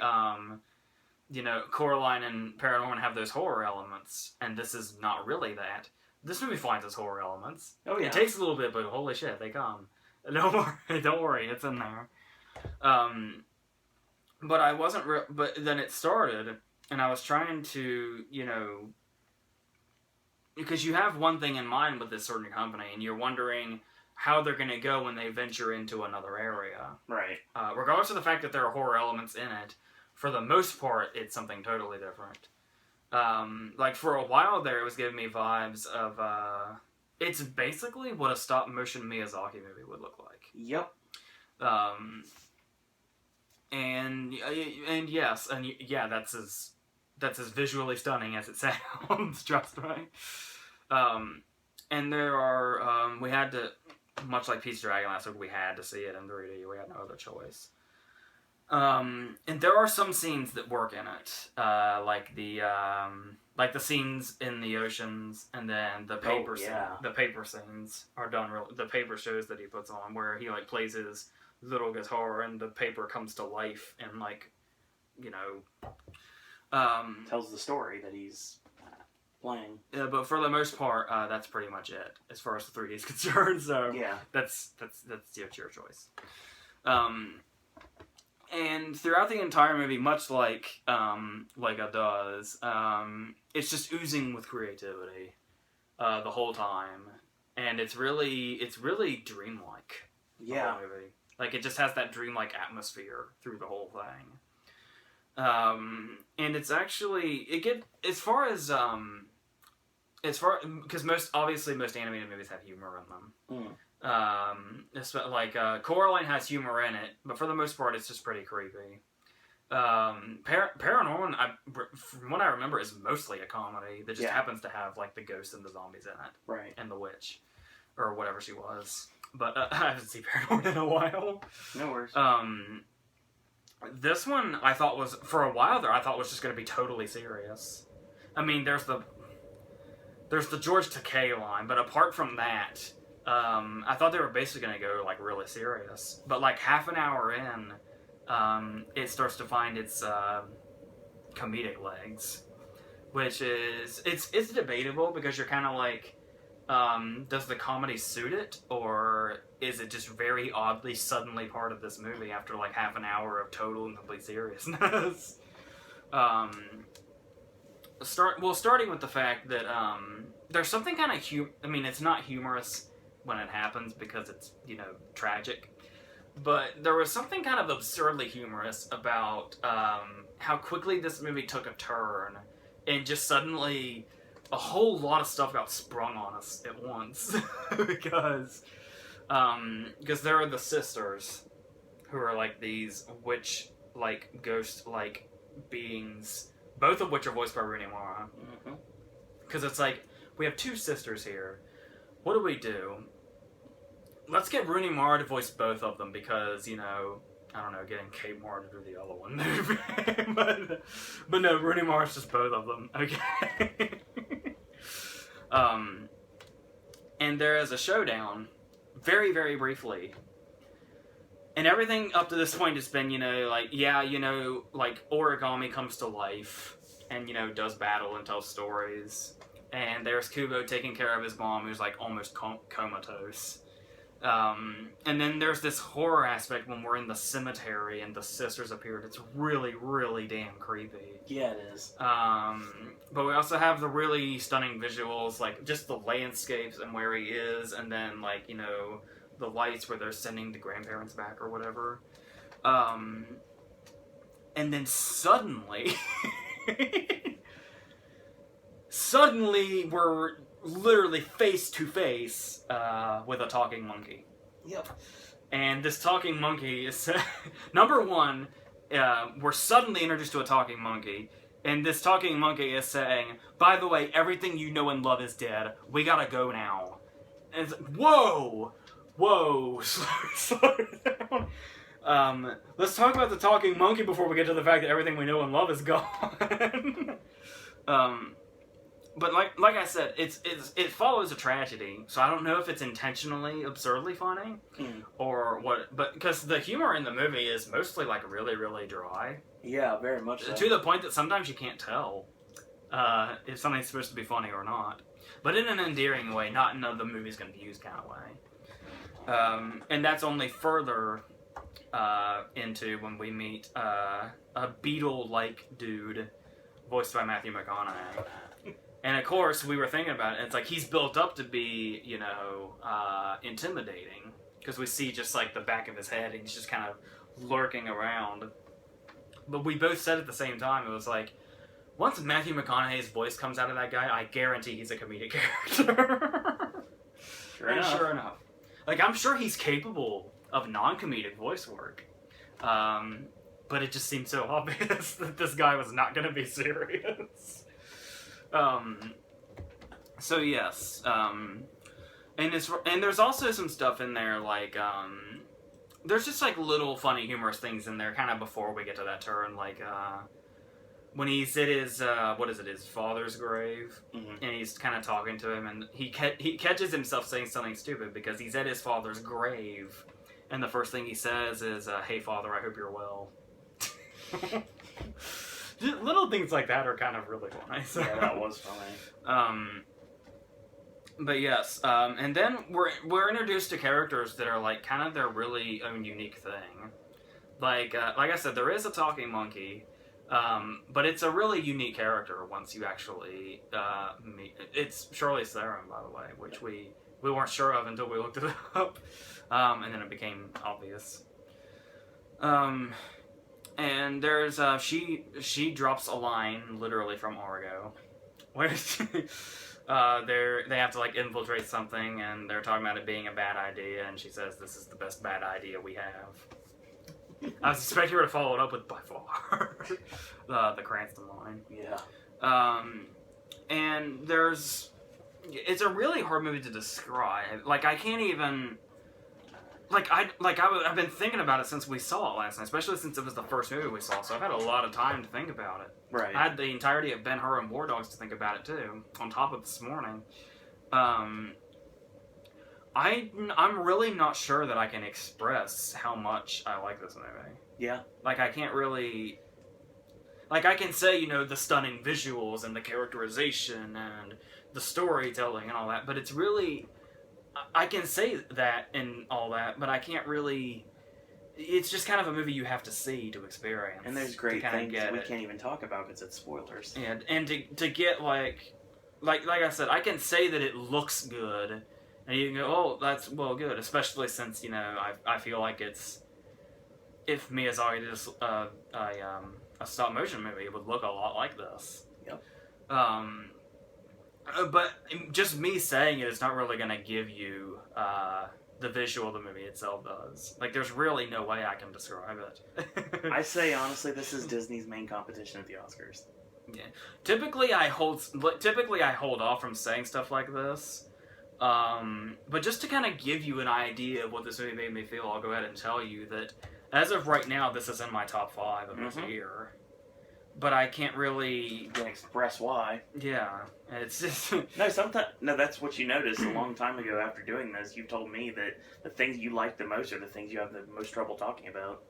Coraline and Paranorman have those horror elements. And this is not really that. This movie finds its horror elements. Oh, yeah. It takes a little bit, but holy shit, they come. Don't worry, it's in there. But I wasn't... but then it started, and I was trying to, because you have one thing in mind with this certain company, and you're wondering how they're going to go when they venture into another area. Right. Regardless of the fact that there are horror elements in it, for the most part, it's something totally different. Like, for a while there, it was giving me vibes of, it's basically what a stop-motion Miyazaki movie would look like. Yep. And yes, and yeah, that's as visually stunning as it sounds, trust me. And there are, we had to, much like Pete's Dragon last week, we had to see it in 3D, we had no other choice. And there are some scenes that work in it, like the scenes in the oceans, and then the paper the paper scenes are done the paper shows that he puts on, where he like plays his little guitar and the paper comes to life and tells the story that he's playing. Yeah, but for the most part, that's pretty much it as far as the 3D is concerned. So yeah, that's your choice. And throughout the entire movie, much like Laika does, it's just oozing with creativity the whole time, and it's really dreamlike. Yeah, the whole movie. Like, it just has that dreamlike atmosphere through the whole thing. And it's actually because most animated movies have humor in them. Coraline has humor in it, but for the most part, it's just pretty creepy. Paranorman, from what I remember, is mostly a comedy that just happens to have like the ghosts and the zombies in it, right? And the witch, or whatever she was. But I haven't seen Paranorman in a while. No worries. This one I thought was, for a while there, I thought was just going to be totally serious. I mean, there's the George Takei line, but apart from that, I thought they were basically going to go like really serious. But like half an hour in, it starts to find its comedic legs, which is it's debatable, because you're kind of like, does the comedy suit it, or is it just very oddly suddenly part of this movie after like half an hour of total and complete seriousness? Starting with the fact that there's something kind of I mean, it's not humorous when it happens because it's tragic, but there was something kind of absurdly humorous about how quickly this movie took a turn, and just suddenly a whole lot of stuff got sprung on us at once. because there are the sisters who are like these witch like ghost like beings, both of which are voiced by Rooney Mara. Because it's like, we have two sisters here, what do? Let's get Rooney Mara to voice both of them, because I don't know, getting Kate Moore to do the other one maybe. but no, Rooney Mara's just both of them. Okay. And there is a showdown, very, very briefly. And everything up to this point has been, like Origami comes to life and, does battle and tells stories. And there's Kubo taking care of his mom, who's, like, almost comatose. And then there's this horror aspect when we're in the cemetery and the sisters appeared. It's really, really damn creepy. Yeah, it is. But we also have the really stunning visuals, like just the landscapes and where he is, and then like, the lights where they're sending the grandparents back or whatever. And then suddenly we're literally face to face with a talking monkey. Yep. And this talking monkey is number one. We're suddenly introduced to a talking monkey, and this talking monkey is saying, "By the way, everything you know and love is dead. We gotta go now." And it's like, whoa, slow down. Let's talk about the talking monkey before we get to the fact that everything we know and love is gone. But like I said, it follows a tragedy, so I don't know if it's intentionally absurdly funny or what. But because the humor in the movie is mostly like really really dry. Yeah, very much so. To the point that sometimes you can't tell if something's supposed to be funny or not. But in an endearing way, not in the movie's confused kind of way. And that's only further into when we meet a beetle-like dude voiced by Matthew McConaughey. And of course, we were thinking about it, it's like he's built up to be, intimidating. Because we see just like the back of his head, and he's just kind of lurking around. But we both said at the same time, it was like, once Matthew McConaughey's voice comes out of that guy, I guarantee he's a comedic character. Sure enough. Like, I'm sure he's capable of non-comedic voice work. But it just seemed so obvious that this guy was not going to be serious. So yes, and there's also some stuff in there like there's just like little funny humorous things in there kind of before we get to that turn, like when he's at his his father's grave, and he's kind of talking to him, and he catches himself saying something stupid because he's at his father's grave, and the first thing he says is "Hey father, I hope you're well." Little things like that are kind of really funny. So. Yeah, that was funny. But yes, and then we're introduced to characters that are like kind of their really own unique thing. Like I said, there is a talking monkey, but it's a really unique character once you actually meet. It's Charlize Theron, by the way, which we weren't sure of until we looked it up, and then it became obvious. And there's she drops a line literally from Argo, where they have to like infiltrate something, and they're talking about it being a bad idea, and she says, "This is the best bad idea we have." I was expecting her to follow it up with "by far," the Cranston line. Yeah. And it's a really hard movie to describe. Like I can't even. I've been thinking about it since we saw it last night, especially since it was the first movie we saw, so I've had a lot of time to think about it. Right. I had the entirety of Ben Hur and War Dogs to think about it, too, on top of this morning. I'm really not sure that I can express how much I like this movie. Yeah. Like, I can't really... Like, I can say, the stunning visuals and the characterization and the storytelling and all that, but it's really... I can say that and all that, but I can't really... It's just kind of a movie you have to see to experience. And there's great things we can't even talk about because it's spoilers. And to get, like I said, I can say that it looks good, and you can go, oh, that's, well, good, especially since, I feel like it's... If Miyazaki did a stop-motion movie, it would look a lot like this. Yep. But just me saying it is not really going to give you the visual the movie itself does. Like, there's really no way I can describe it. I say, honestly, this is Disney's main competition at the Oscars. Yeah. Typically, I hold off from saying stuff like this. But just to kind of give you an idea of what this movie made me feel, I'll go ahead and tell you that as of right now, this is in my top 5 of this year. But I can't really... express why. Yeah. It's just... No, that's what you noticed a long time ago after doing this. You told me that the things you like the most are the things you have the most trouble talking about.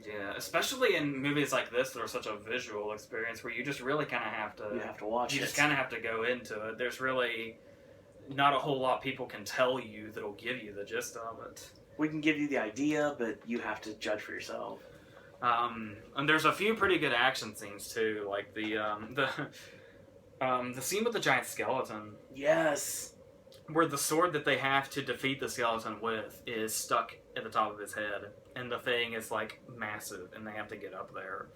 Yeah, especially in movies like this that are such a visual experience where you just really kind of have to... You have to watch it. You just kind of have to go into it. There's really not a whole lot people can tell you that'll give you the gist of it. We can give you the idea, but you have to judge for yourself. And there's a few pretty good action scenes too, like the scene with the giant skeleton. Yes. Where the sword that they have to defeat the skeleton with is stuck at the top of his head, and the thing is like massive, and they have to get up there.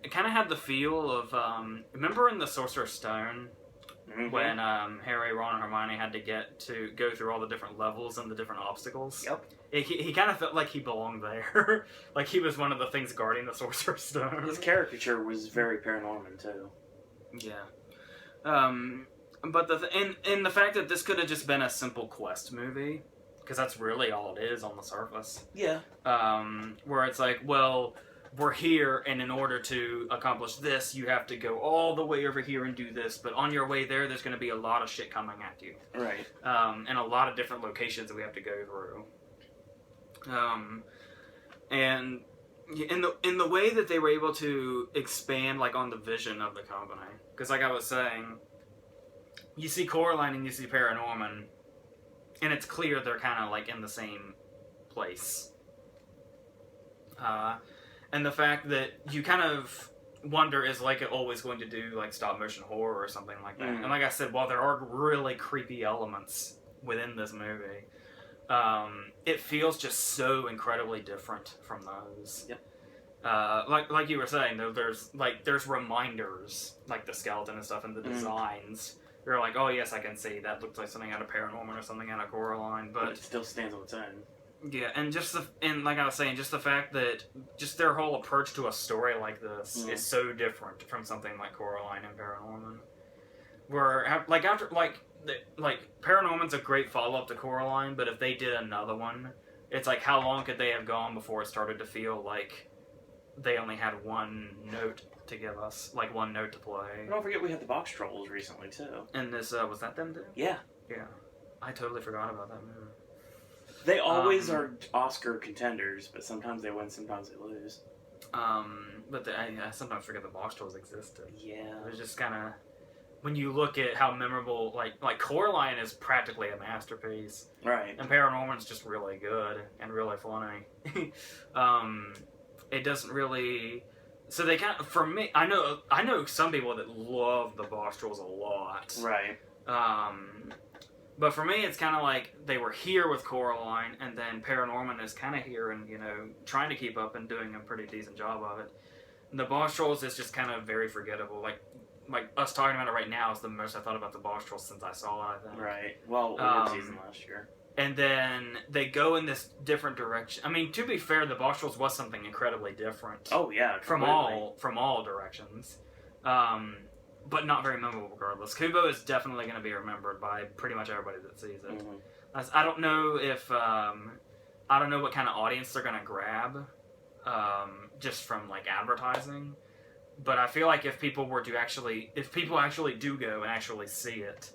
It kind of had the feel of remember in the Sorcerer's Stone when Harry, Ron, and Hermione had to go through all the different levels and the different obstacles. Yep. He kind of felt like he belonged there. Like he was one of the things guarding the Sorcerer's Stone. His caricature was very Paranorman, too. Yeah. But the fact that this could have just been a simple quest movie, because that's really all it is on the surface. Yeah. Where it's like, well, we're here, and in order to accomplish this, you have to go all the way over here and do this, but on your way there's going to be a lot of shit coming at you. Right. And a lot of different locations that we have to go through. And in the way that they were able to expand, like, on the vision of the company, because like I was saying, you see Coraline and you see Paranorman, and it's clear they're kind of like in the same place. And the fact that you kind of wonder, is Laika always going to do like stop motion horror or something like that? And like I said, while there are really creepy elements within this movie, it feels just so incredibly different from those. Yep. Like you were saying, though, there's reminders, like the skeleton and stuff, and the designs. You're like, oh yes, I can see that looks like something out of Paranorman or something out of Coraline, but it still stands on its own. Yeah, and and like I was saying, just the fact that just their whole approach to a story like this is so different from something like Coraline and Paranorman. Where like Paranorman's a great follow up to Coraline, but if they did another one, it's like how long could they have gone before it started to feel like they only had one note to give us, like one note to play. Don't forget we had the Box Trolls recently too. And this was that them too? Yeah. Yeah, I totally forgot about that movie. They always are Oscar contenders, but sometimes they win, sometimes they lose. But I sometimes forget the Box Trolls existed. Yeah. It's just kind of, when you look at how memorable, like Coraline is practically a masterpiece. Right. And Paranorman's just really good and really funny. It doesn't really, so they kind of, for me, I know some people that love the Box Trolls a lot. Right. But for me, it's kind of like they were here with Coraline, and then Paranorman is kind of here and, trying to keep up and doing a pretty decent job of it. And the Boss Trolls is just kind of very forgettable. Like us talking about it right now is the most I thought about the Boss Trolls since I saw it, I think. Right. Well, we did season last year. And then they go in this different direction. I mean, to be fair, the Boss Trolls was something incredibly different. Oh, yeah, completely. From all directions. But not very memorable regardless. Kubo is definitely going to be remembered by pretty much everybody that sees it. Mm-hmm. I don't know if I don't know what kind of audience they're going to grab, just from like advertising. But I feel like if people actually do go and actually see it,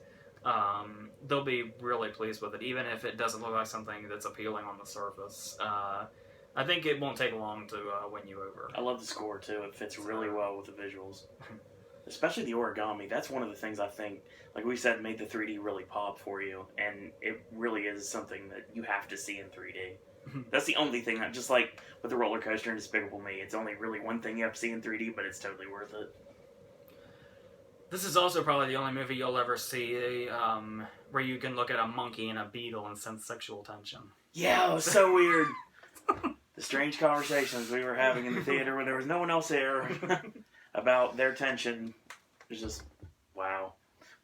they'll be really pleased with it, even if it doesn't look like something that's appealing on the surface. I think it won't take long to win you over. I love the score too. It fits really well with the visuals. Especially the origami. That's one of the things I think, like we said, made the 3D really pop for you. And it really is something that you have to see in 3D. That's the only thing, just like with the roller coaster and Despicable Me, it's only really one thing you have to see in 3D, but it's totally worth it. This is also probably the only movie you'll ever see where you can look at a monkey and a beetle and sense sexual tension. Yeah, it was so weird. The strange conversations we were having in the theater where there was no one else there about their tension is just, wow.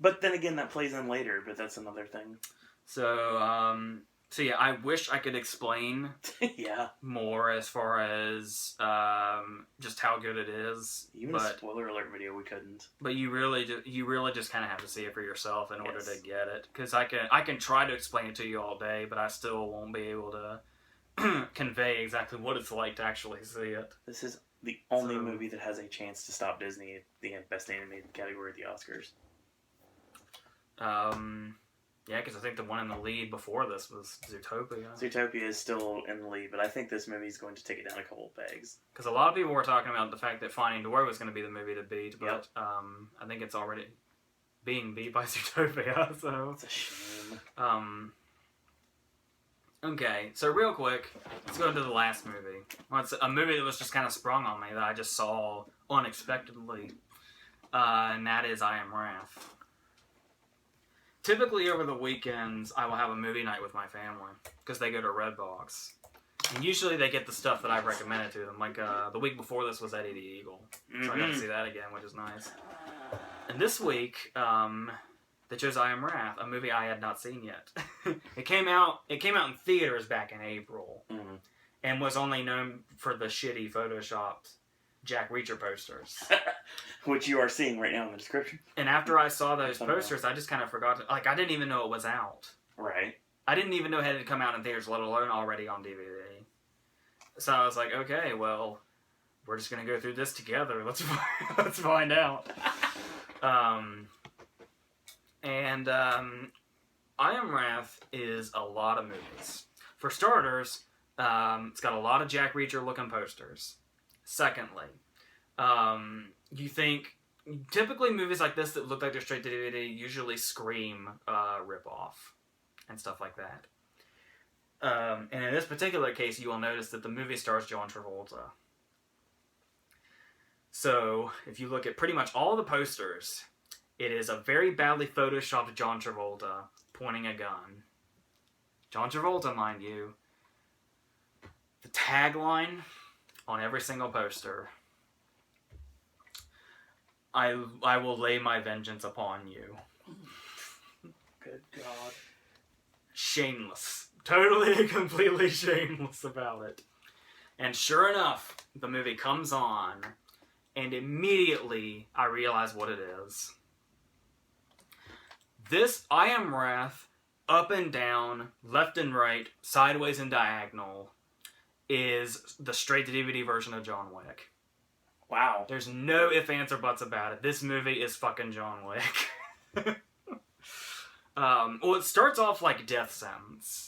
But then again, that plays in later, but that's another thing. So yeah, I wish I could explain more as far as just how good it is. Even a spoiler alert video, we couldn't. But you really just kind of have to see it for yourself in order to get it. Because I can try to explain it to you all day, but I still won't be able to convey exactly what it's like to actually see it. This is the only movie that has a chance to stop Disney at the Best Animated category at the Oscars. Yeah, because I think the one in the lead before this was Zootopia. Zootopia is still in the lead, but I think this movie is going to take it down a couple of pegs. Because a lot of people were talking about the fact that Finding Dory was going to be the movie to beat, but I think it's already being beat by Zootopia, so... It's a shame. Okay, so real quick, let's go into the last movie. Well, it's a movie that was just kind of sprung on me that I just saw unexpectedly, and that is I Am Wrath. Typically over the weekends, I will have a movie night with my family, because they go to Redbox. And usually they get the stuff that I've recommended to them. Like, the week before this was Eddie the Eagle. So I got to see that again, which is nice. And this week, they chose I Am Wrath, a movie I had not seen yet. It came out in theaters back in April, and was only known for the shitty photoshopped Jack Reacher posters. Which you are seeing right now in the description. And after I saw those posters, I just kind of forgot to, I didn't even know it was out. Right. I didn't even know it had come out in theaters, let alone already on DVD. So I was like, okay, well, we're just gonna go through this together. Let's find out. I Am Wrath is a lot of movies. For starters, it's got a lot of Jack Reacher looking posters. Secondly, you think typically movies like this that look like they're straight to DVD usually scream rip-off and stuff like that. And in this particular case, you will notice that the movie stars John Travolta. So, if you look at pretty much all the posters, it is a very badly photoshopped John Travolta pointing a gun. John Travolta, mind you. The tagline on every single poster: I will lay my vengeance upon you. Good God. Shameless. Totally and completely shameless about it. And sure enough, the movie comes on, and immediately I realize what it is. This I Am Wrath, up and down, left and right, sideways and diagonal, is the straight-to-DVD version of John Wick. Wow. There's no ifs, ands, or buts about it. This movie is fucking John Wick. Well, it starts off like Death Sentence.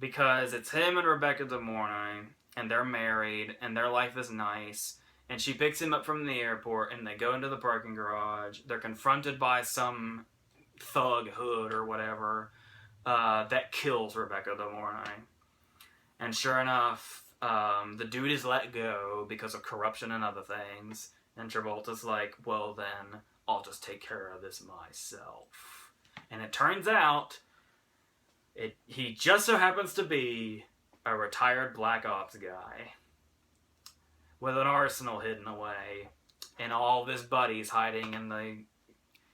Because it's him and Rebecca De Mornay, and they're married, and their life is nice, and she picks him up from the airport, and they go into the parking garage. They're confronted by some thug hood or whatever that kills Rebecca De Mornay. And sure enough, the dude is let go because of corruption and other things, and Travolta's like, well then, I'll just take care of this myself. And it turns out he just so happens to be a retired Black Ops guy with an arsenal hidden away and all of his buddies hiding in the...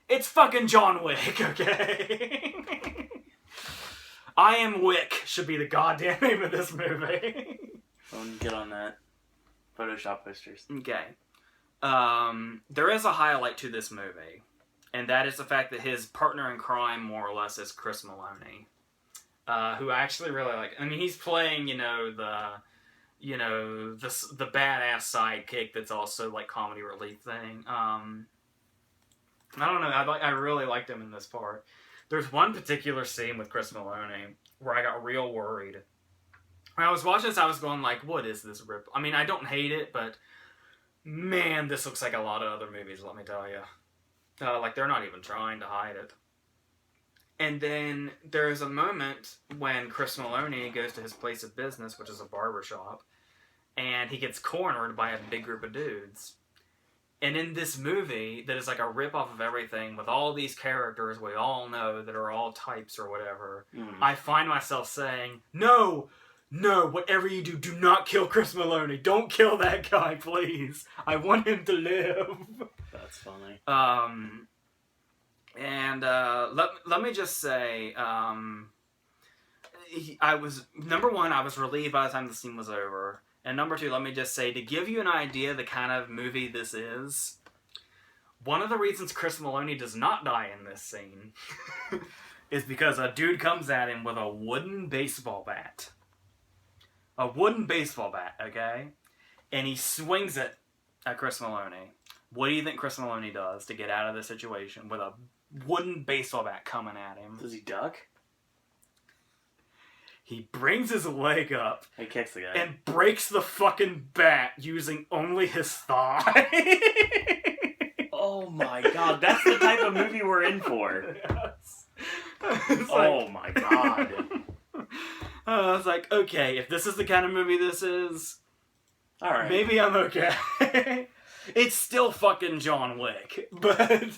It's fucking John Wick, okay? I Am Wick should be the goddamn name of this movie. Don't get on that. Photoshop posters. Okay. There is a highlight to this movie, and that is the fact that his partner in crime, more or less, is Chris Maloney. Who I actually really like. I mean, he's playing, the badass sidekick that's also like comedy relief thing. I don't know. I really liked him in this part. There's one particular scene with Chris Maloney where I got real worried. When I was watching this, I was going like, "What is this rip?" I mean, I don't hate it, but man, this looks like a lot of other movies. Let me tell you, like they're not even trying to hide it. And then there's a moment when Chris Maloney goes to his place of business, which is a barbershop, and he gets cornered by a big group of dudes. And in this movie, that is like a rip-off of everything, with all these characters we all know that are all types or whatever, I find myself saying, no, whatever you do, do not kill Chris Maloney. Don't kill that guy, please. I want him to live. That's funny. And let me just say, I was relieved by the time the scene was over. And number two, let me just say, to give you an idea of the kind of movie this is, one of the reasons Chris Maloney does not die in this scene is because a dude comes at him with a wooden baseball bat. A wooden baseball bat, okay? And he swings it at Chris Maloney. What do you think Chris Maloney does to get out of the situation with a wooden baseball bat coming at him? Does he duck? He brings his leg up He kicks the guy. and breaks the fucking bat using only his thigh. Oh my god, that's the type of movie we're in for. Yes. Oh my god. I was like, okay, if this is the kind of movie this is, Alright. maybe I'm okay. It's still fucking John Wick, but...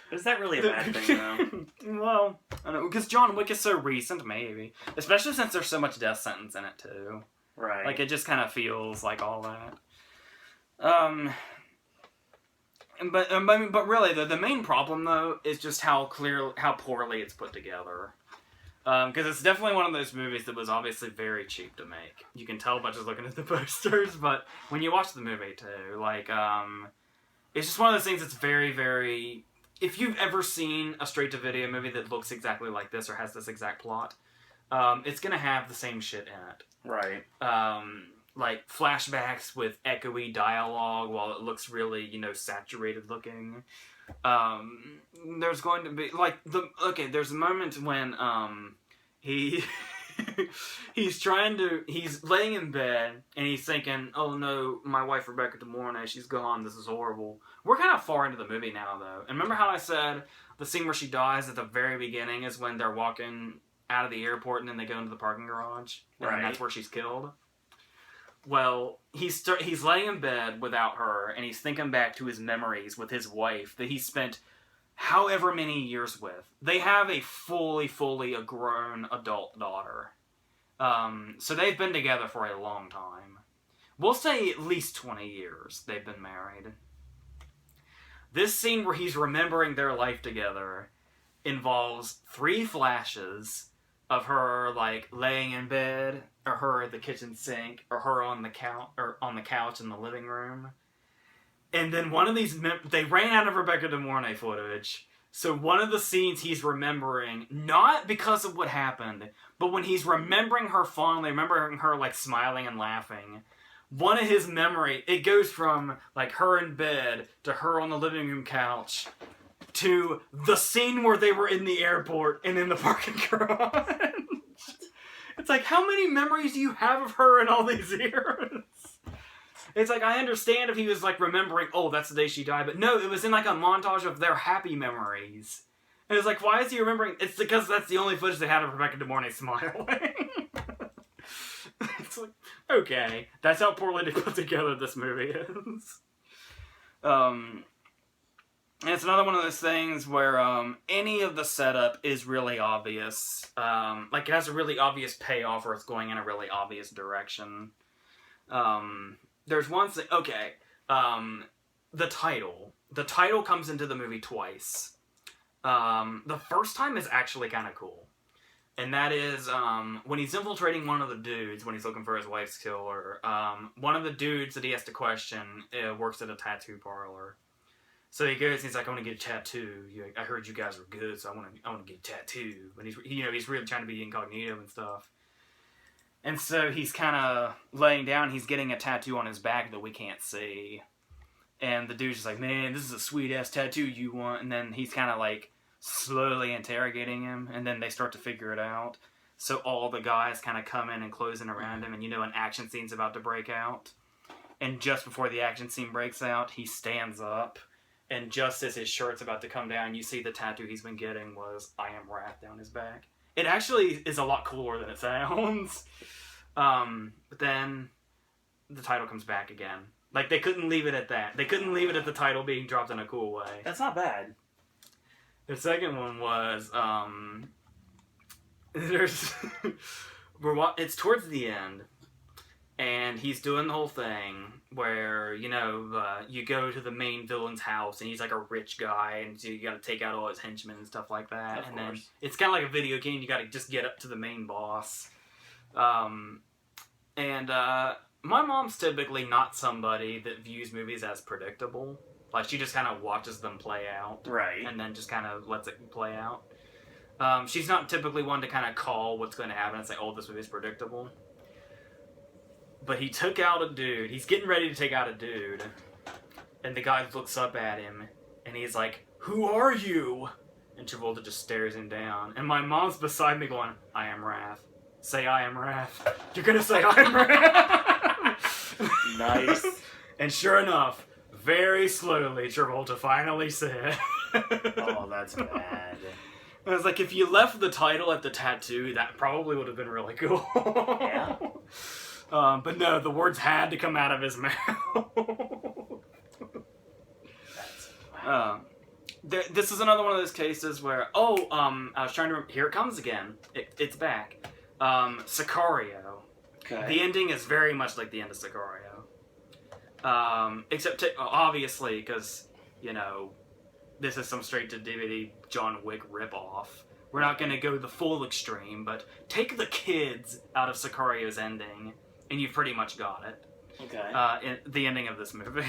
Is that really a bad thing, though? Well, I don't know, because John Wick is so recent, maybe. Especially since there's so much death sentence in it, too. Right. Like, it just kind of feels like all that. But really, the main problem, though, is just how poorly it's put together. Because it's definitely one of those movies that was obviously very cheap to make. You can tell by just looking at the posters, but when you watch the movie, too, like, it's just one of those things that's very, very... If you've ever seen a straight-to-video movie that looks exactly like this or has this exact plot, it's gonna have the same shit in it. Right. Like flashbacks with echoey dialogue while it looks really, saturated looking. There's going to be there's a moment when he he's laying in bed and he's thinking, oh no, my wife Rebecca De Mornay, she's gone, this is horrible. We're kind of far into the movie now though. And remember how I said the scene where she dies at the very beginning is when they're walking out of the airport and then they go into the parking garage? And right. That's where she's killed. Well, he's laying in bed without her, and he's thinking back to his memories with his wife that he spent however many years with. They have a fully a grown adult daughter. So they've been together for a long time. We'll say at least 20 years they've been married. This scene where he's remembering their life together involves 3 flashes of her, like, laying in bed, or her at the kitchen sink, or her on the couch in the living room. And then one of these, they ran out of Rebecca De Mornay footage. So one of the scenes he's remembering, not because of what happened, but when he's remembering her fondly, remembering her, like, smiling and laughing, one of his memory, it goes from, like, her in bed to her on the living room couch to the scene where they were in the airport and in the parking garage. It's like, how many memories do you have of her in all these years? It's like, I understand if he was, like, remembering, oh, that's the day she died, but no, it was in, like, a montage of their happy memories. And it's like, why is he remembering? It's because that's the only footage they had of Rebecca De Mornay smiling. It's like, okay, that's how poorly they put together this movie is. And it's another one of those things where any of the setup is really obvious. Like, it has a really obvious payoff or it's going in a really obvious direction. There's one thing... Okay. The title. The title comes into the movie twice. The first time is actually kind of cool. And that is when he's infiltrating one of the dudes, when he's looking for his wife's killer, one of the dudes that he has to question works at a tattoo parlor. So he goes and he's like, I want to get a tattoo. I heard you guys were good, so I want to get a tattoo. And he's really trying to be incognito and stuff. And so he's kind of laying down, he's getting a tattoo on his back that we can't see. And the dude's just like, man, this is a sweet-ass tattoo you want. And then he's kind of like slowly interrogating him, and then they start to figure it out. So all the guys kind of come in and close in around him, and an action scene's about to break out. And just before the action scene breaks out, he stands up. And just as his shirt's about to come down, you see the tattoo he's been getting was I Am Wrath down his back. It actually is a lot cooler than it sounds. But then the title comes back again. Like, they couldn't leave it at that. They couldn't leave it at the title being dropped in a cool way. That's not bad. The second one was, it's towards the end. And he's doing the whole thing where, you go to the main villain's house and he's like a rich guy and so you gotta take out all his henchmen and stuff like that. Of course. Then it's kind of like a video game, you gotta just get up to the main boss. My mom's typically not somebody that views movies as predictable. Like, she just kind of watches them play out. Right. And then just kind of lets it play out. She's not typically one to kind of call what's going to happen and say, oh, this movie's predictable. But he took out a dude. He's getting ready to take out a dude. And the guy looks up at him. And he's like, who are you? And Travolta just stares him down. And my mom's beside me going, I am Wrath. Say I am Wrath. You're going to say I am Wrath. Nice. And sure enough, very slowly, Travolta finally said... Oh, that's bad. I was like, if you left the title at the tattoo, that probably would have been really cool. Yeah. But no, the words had to come out of his mouth. This is another one of those cases where, I was trying to remember, here it comes again. It's back. Sicario. Okay. The ending is very much like the end of Sicario. Except, obviously, because, this is some straight-to-DVD John Wick ripoff. We're not going to go the full extreme, but take the kids out of Sicario's ending, and you've pretty much got it. Okay. The ending of this movie.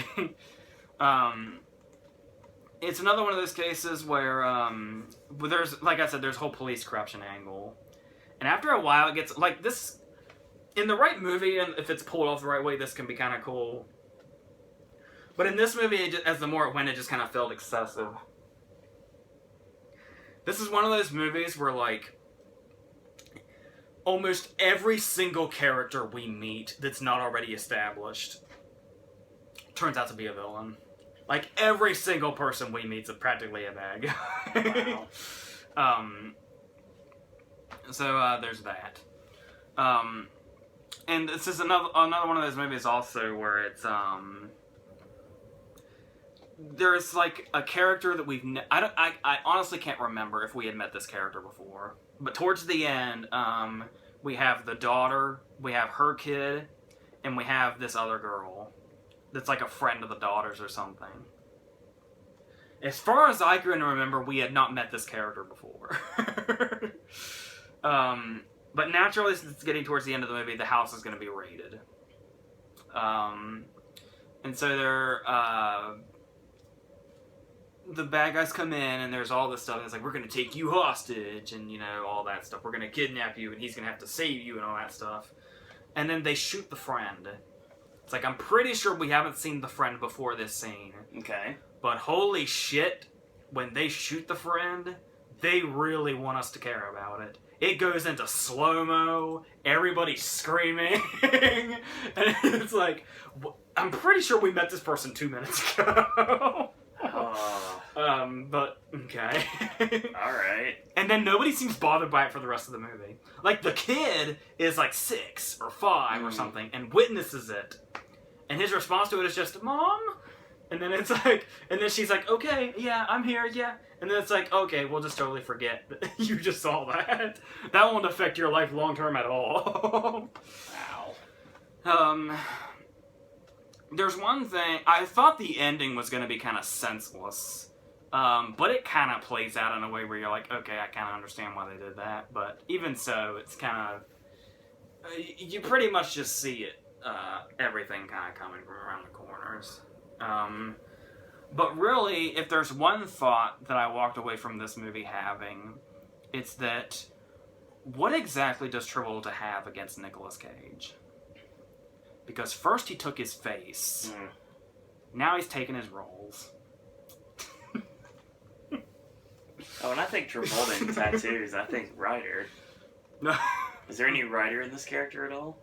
It's another one of those cases where there's, like I said, there's a whole police corruption angle. And after a while, it gets like this in the right movie, and if it's pulled off the right way, this can be kind of cool. But in this movie, as the more it went, it just kind of felt excessive. This is one of those movies where, like, almost every single character we meet that's not already established turns out to be a villain. Like, every single person we meet is practically a bad guy. Wow. So there's that. And this is another one of those movies also where it's there's like a character that we've I honestly can't remember if we had met this character before. But towards the end, we have the daughter, we have her kid, and we have this other girl that's like a friend of the daughter's or something. As far as I can remember, we had not met this character before. But naturally, since it's getting towards the end of the movie, the house is going to be raided. And so the bad guys come in, and there's all this stuff. And it's like, we're going to take you hostage, and, you know, all that stuff. We're going to kidnap you, and he's going to have to save you, and all that stuff. And then they shoot the friend. It's like, I'm pretty sure we haven't seen the friend before this scene. Okay. But holy shit, when they shoot the friend, they really want us to care about it. It goes into slow-mo, everybody's screaming, and it's like, I'm pretty sure we met this person 2 minutes ago. But, okay. Alright. And then nobody seems bothered by it for the rest of the movie. Like, the kid is like 6 or 5 or something, and witnesses it. And his response to it is just, Mom? And then it's like, and then she's like, okay, yeah, I'm here, yeah. And then it's like, okay, we'll just totally forget that you just saw that. That won't affect your life long term at all. Wow. There's one thing, I thought the ending was going to be kind of senseless. But it kind of plays out in a way where you're like, okay, I kind of understand why they did that. But even so, it's kind of, you pretty much just see it, everything kind of coming from around the corners. But really, if there's one thought that I walked away from this movie having, it's that, what exactly does Travolta have against Nicolas Cage? Because first he took his face, now he's taking his roles. Oh, and I think Travolta in tattoos, I think Ryder. No. Is there any Ryder in this character at all?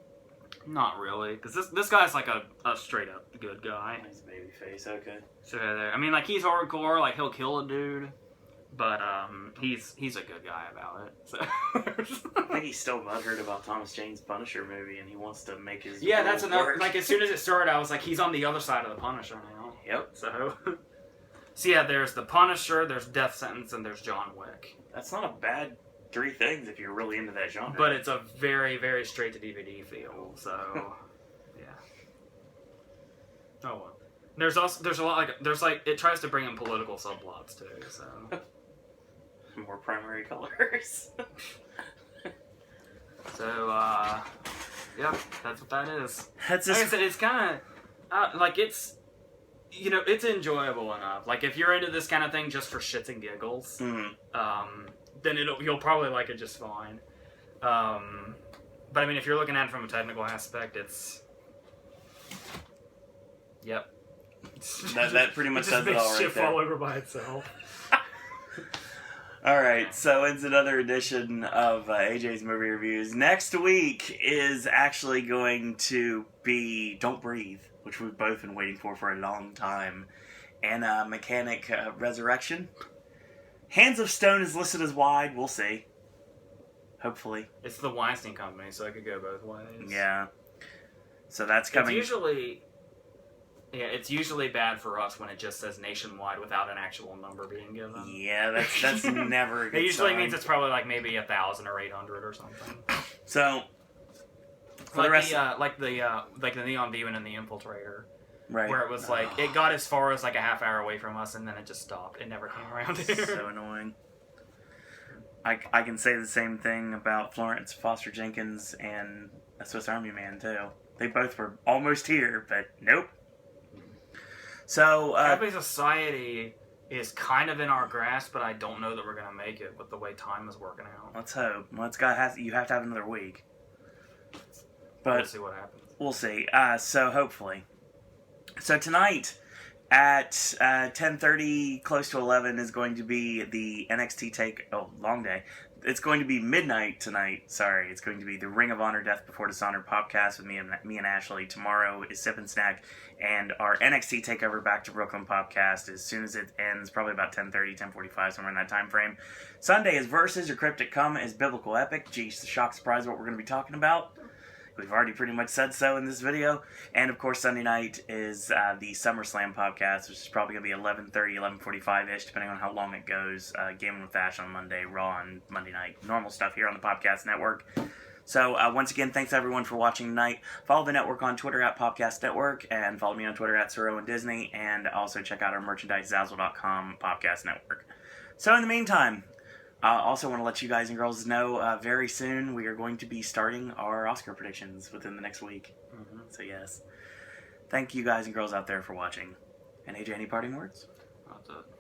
Not really, because this guy's like a straight up good guy. He's baby face, okay. So I mean, like, he's hardcore, like he'll kill a dude, but he's a good guy about it. So I think he's still butthurt about Thomas Jane's Punisher movie, and he wants to make his that's another. work. Like, as soon as it started, I was like, he's on the other side of the Punisher now. Yep. So yeah, there's the Punisher, there's Death Sentence, and there's John Wick. That's not a bad 3 things if you're really into that genre. But it's a very, very straight to DVD feel. So yeah. Oh well. There's a lot it tries to bring in political subplots too. So more primary colors. So yeah, that's what that is. That's like I said, it's kind of like it's. You know, it's enjoyable enough. Like, if you're into this kind of thing just for shits and giggles, then you'll probably like it just fine. But I mean, if you're looking at it from a technical aspect, it's... Yep. That pretty much says it all right there. It just makes shit fall over by itself. Alright, so it's another edition of AJ's Movie Reviews. Next week is actually going to be Don't Breathe, which we've both been waiting for a long time, and Mechanic Resurrection. Hands of Stone is listed as wide. We'll see. Hopefully. It's the Weinstein Company, so it could go both ways. Yeah. So that's coming. It's usually bad for us when it just says nationwide without an actual number being given. Yeah, that's never a good It usually sign. means it's probably like maybe 1,000 or 800 or something. So, for like the rest, like the Neon Demon and the Infiltrator, right? Where it was like it got as far as like a half hour away from us and then it just stopped. It never came around here. So annoying. I can say the same thing about Florence Foster Jenkins and a Swiss Army Man too. They both were almost here, but nope. So Happy Society is kind of in our grasp, but I don't know that we're going to make it with the way time is working out. Let's hope. Well, you have to have another week. But We'll see what happens. We'll see. So hopefully. So tonight at 10:30, close to 11, is going to be the NXT take. Oh, long day. It's going to be midnight tonight. Sorry, it's going to be the Ring of Honor Death Before Dishonor podcast with me and Ashley. Tomorrow is Sip and Snack, and our NXT Takeover Back to Brooklyn podcast as soon as it ends, probably about 10:30, 10:45, somewhere in that time frame. Sunday is Versus. Your Cryptic Come is Biblical Epic. Geez, the shock surprise what we're going to be talking about. We've already pretty much said so in this video. And, of course, Sunday night is the SummerSlam podcast, which is probably going to be 11:30, 11:45-ish, depending on how long it goes. Gaming with Ash on Monday, Raw on Monday night. Normal stuff here on the podcast network. So, once again, thanks, everyone, for watching tonight. Follow the network on Twitter at Podcast Network, and follow me on Twitter at Sir Owen Disney, and also check out our merchandise, Zazzle.com Podcast Network. So, in the meantime, I also want to let you guys and girls know very soon we are going to be starting our Oscar predictions within the next week. Mm-hmm. So yes, thank you guys and girls out there for watching. And AJ, any parting words? That's it.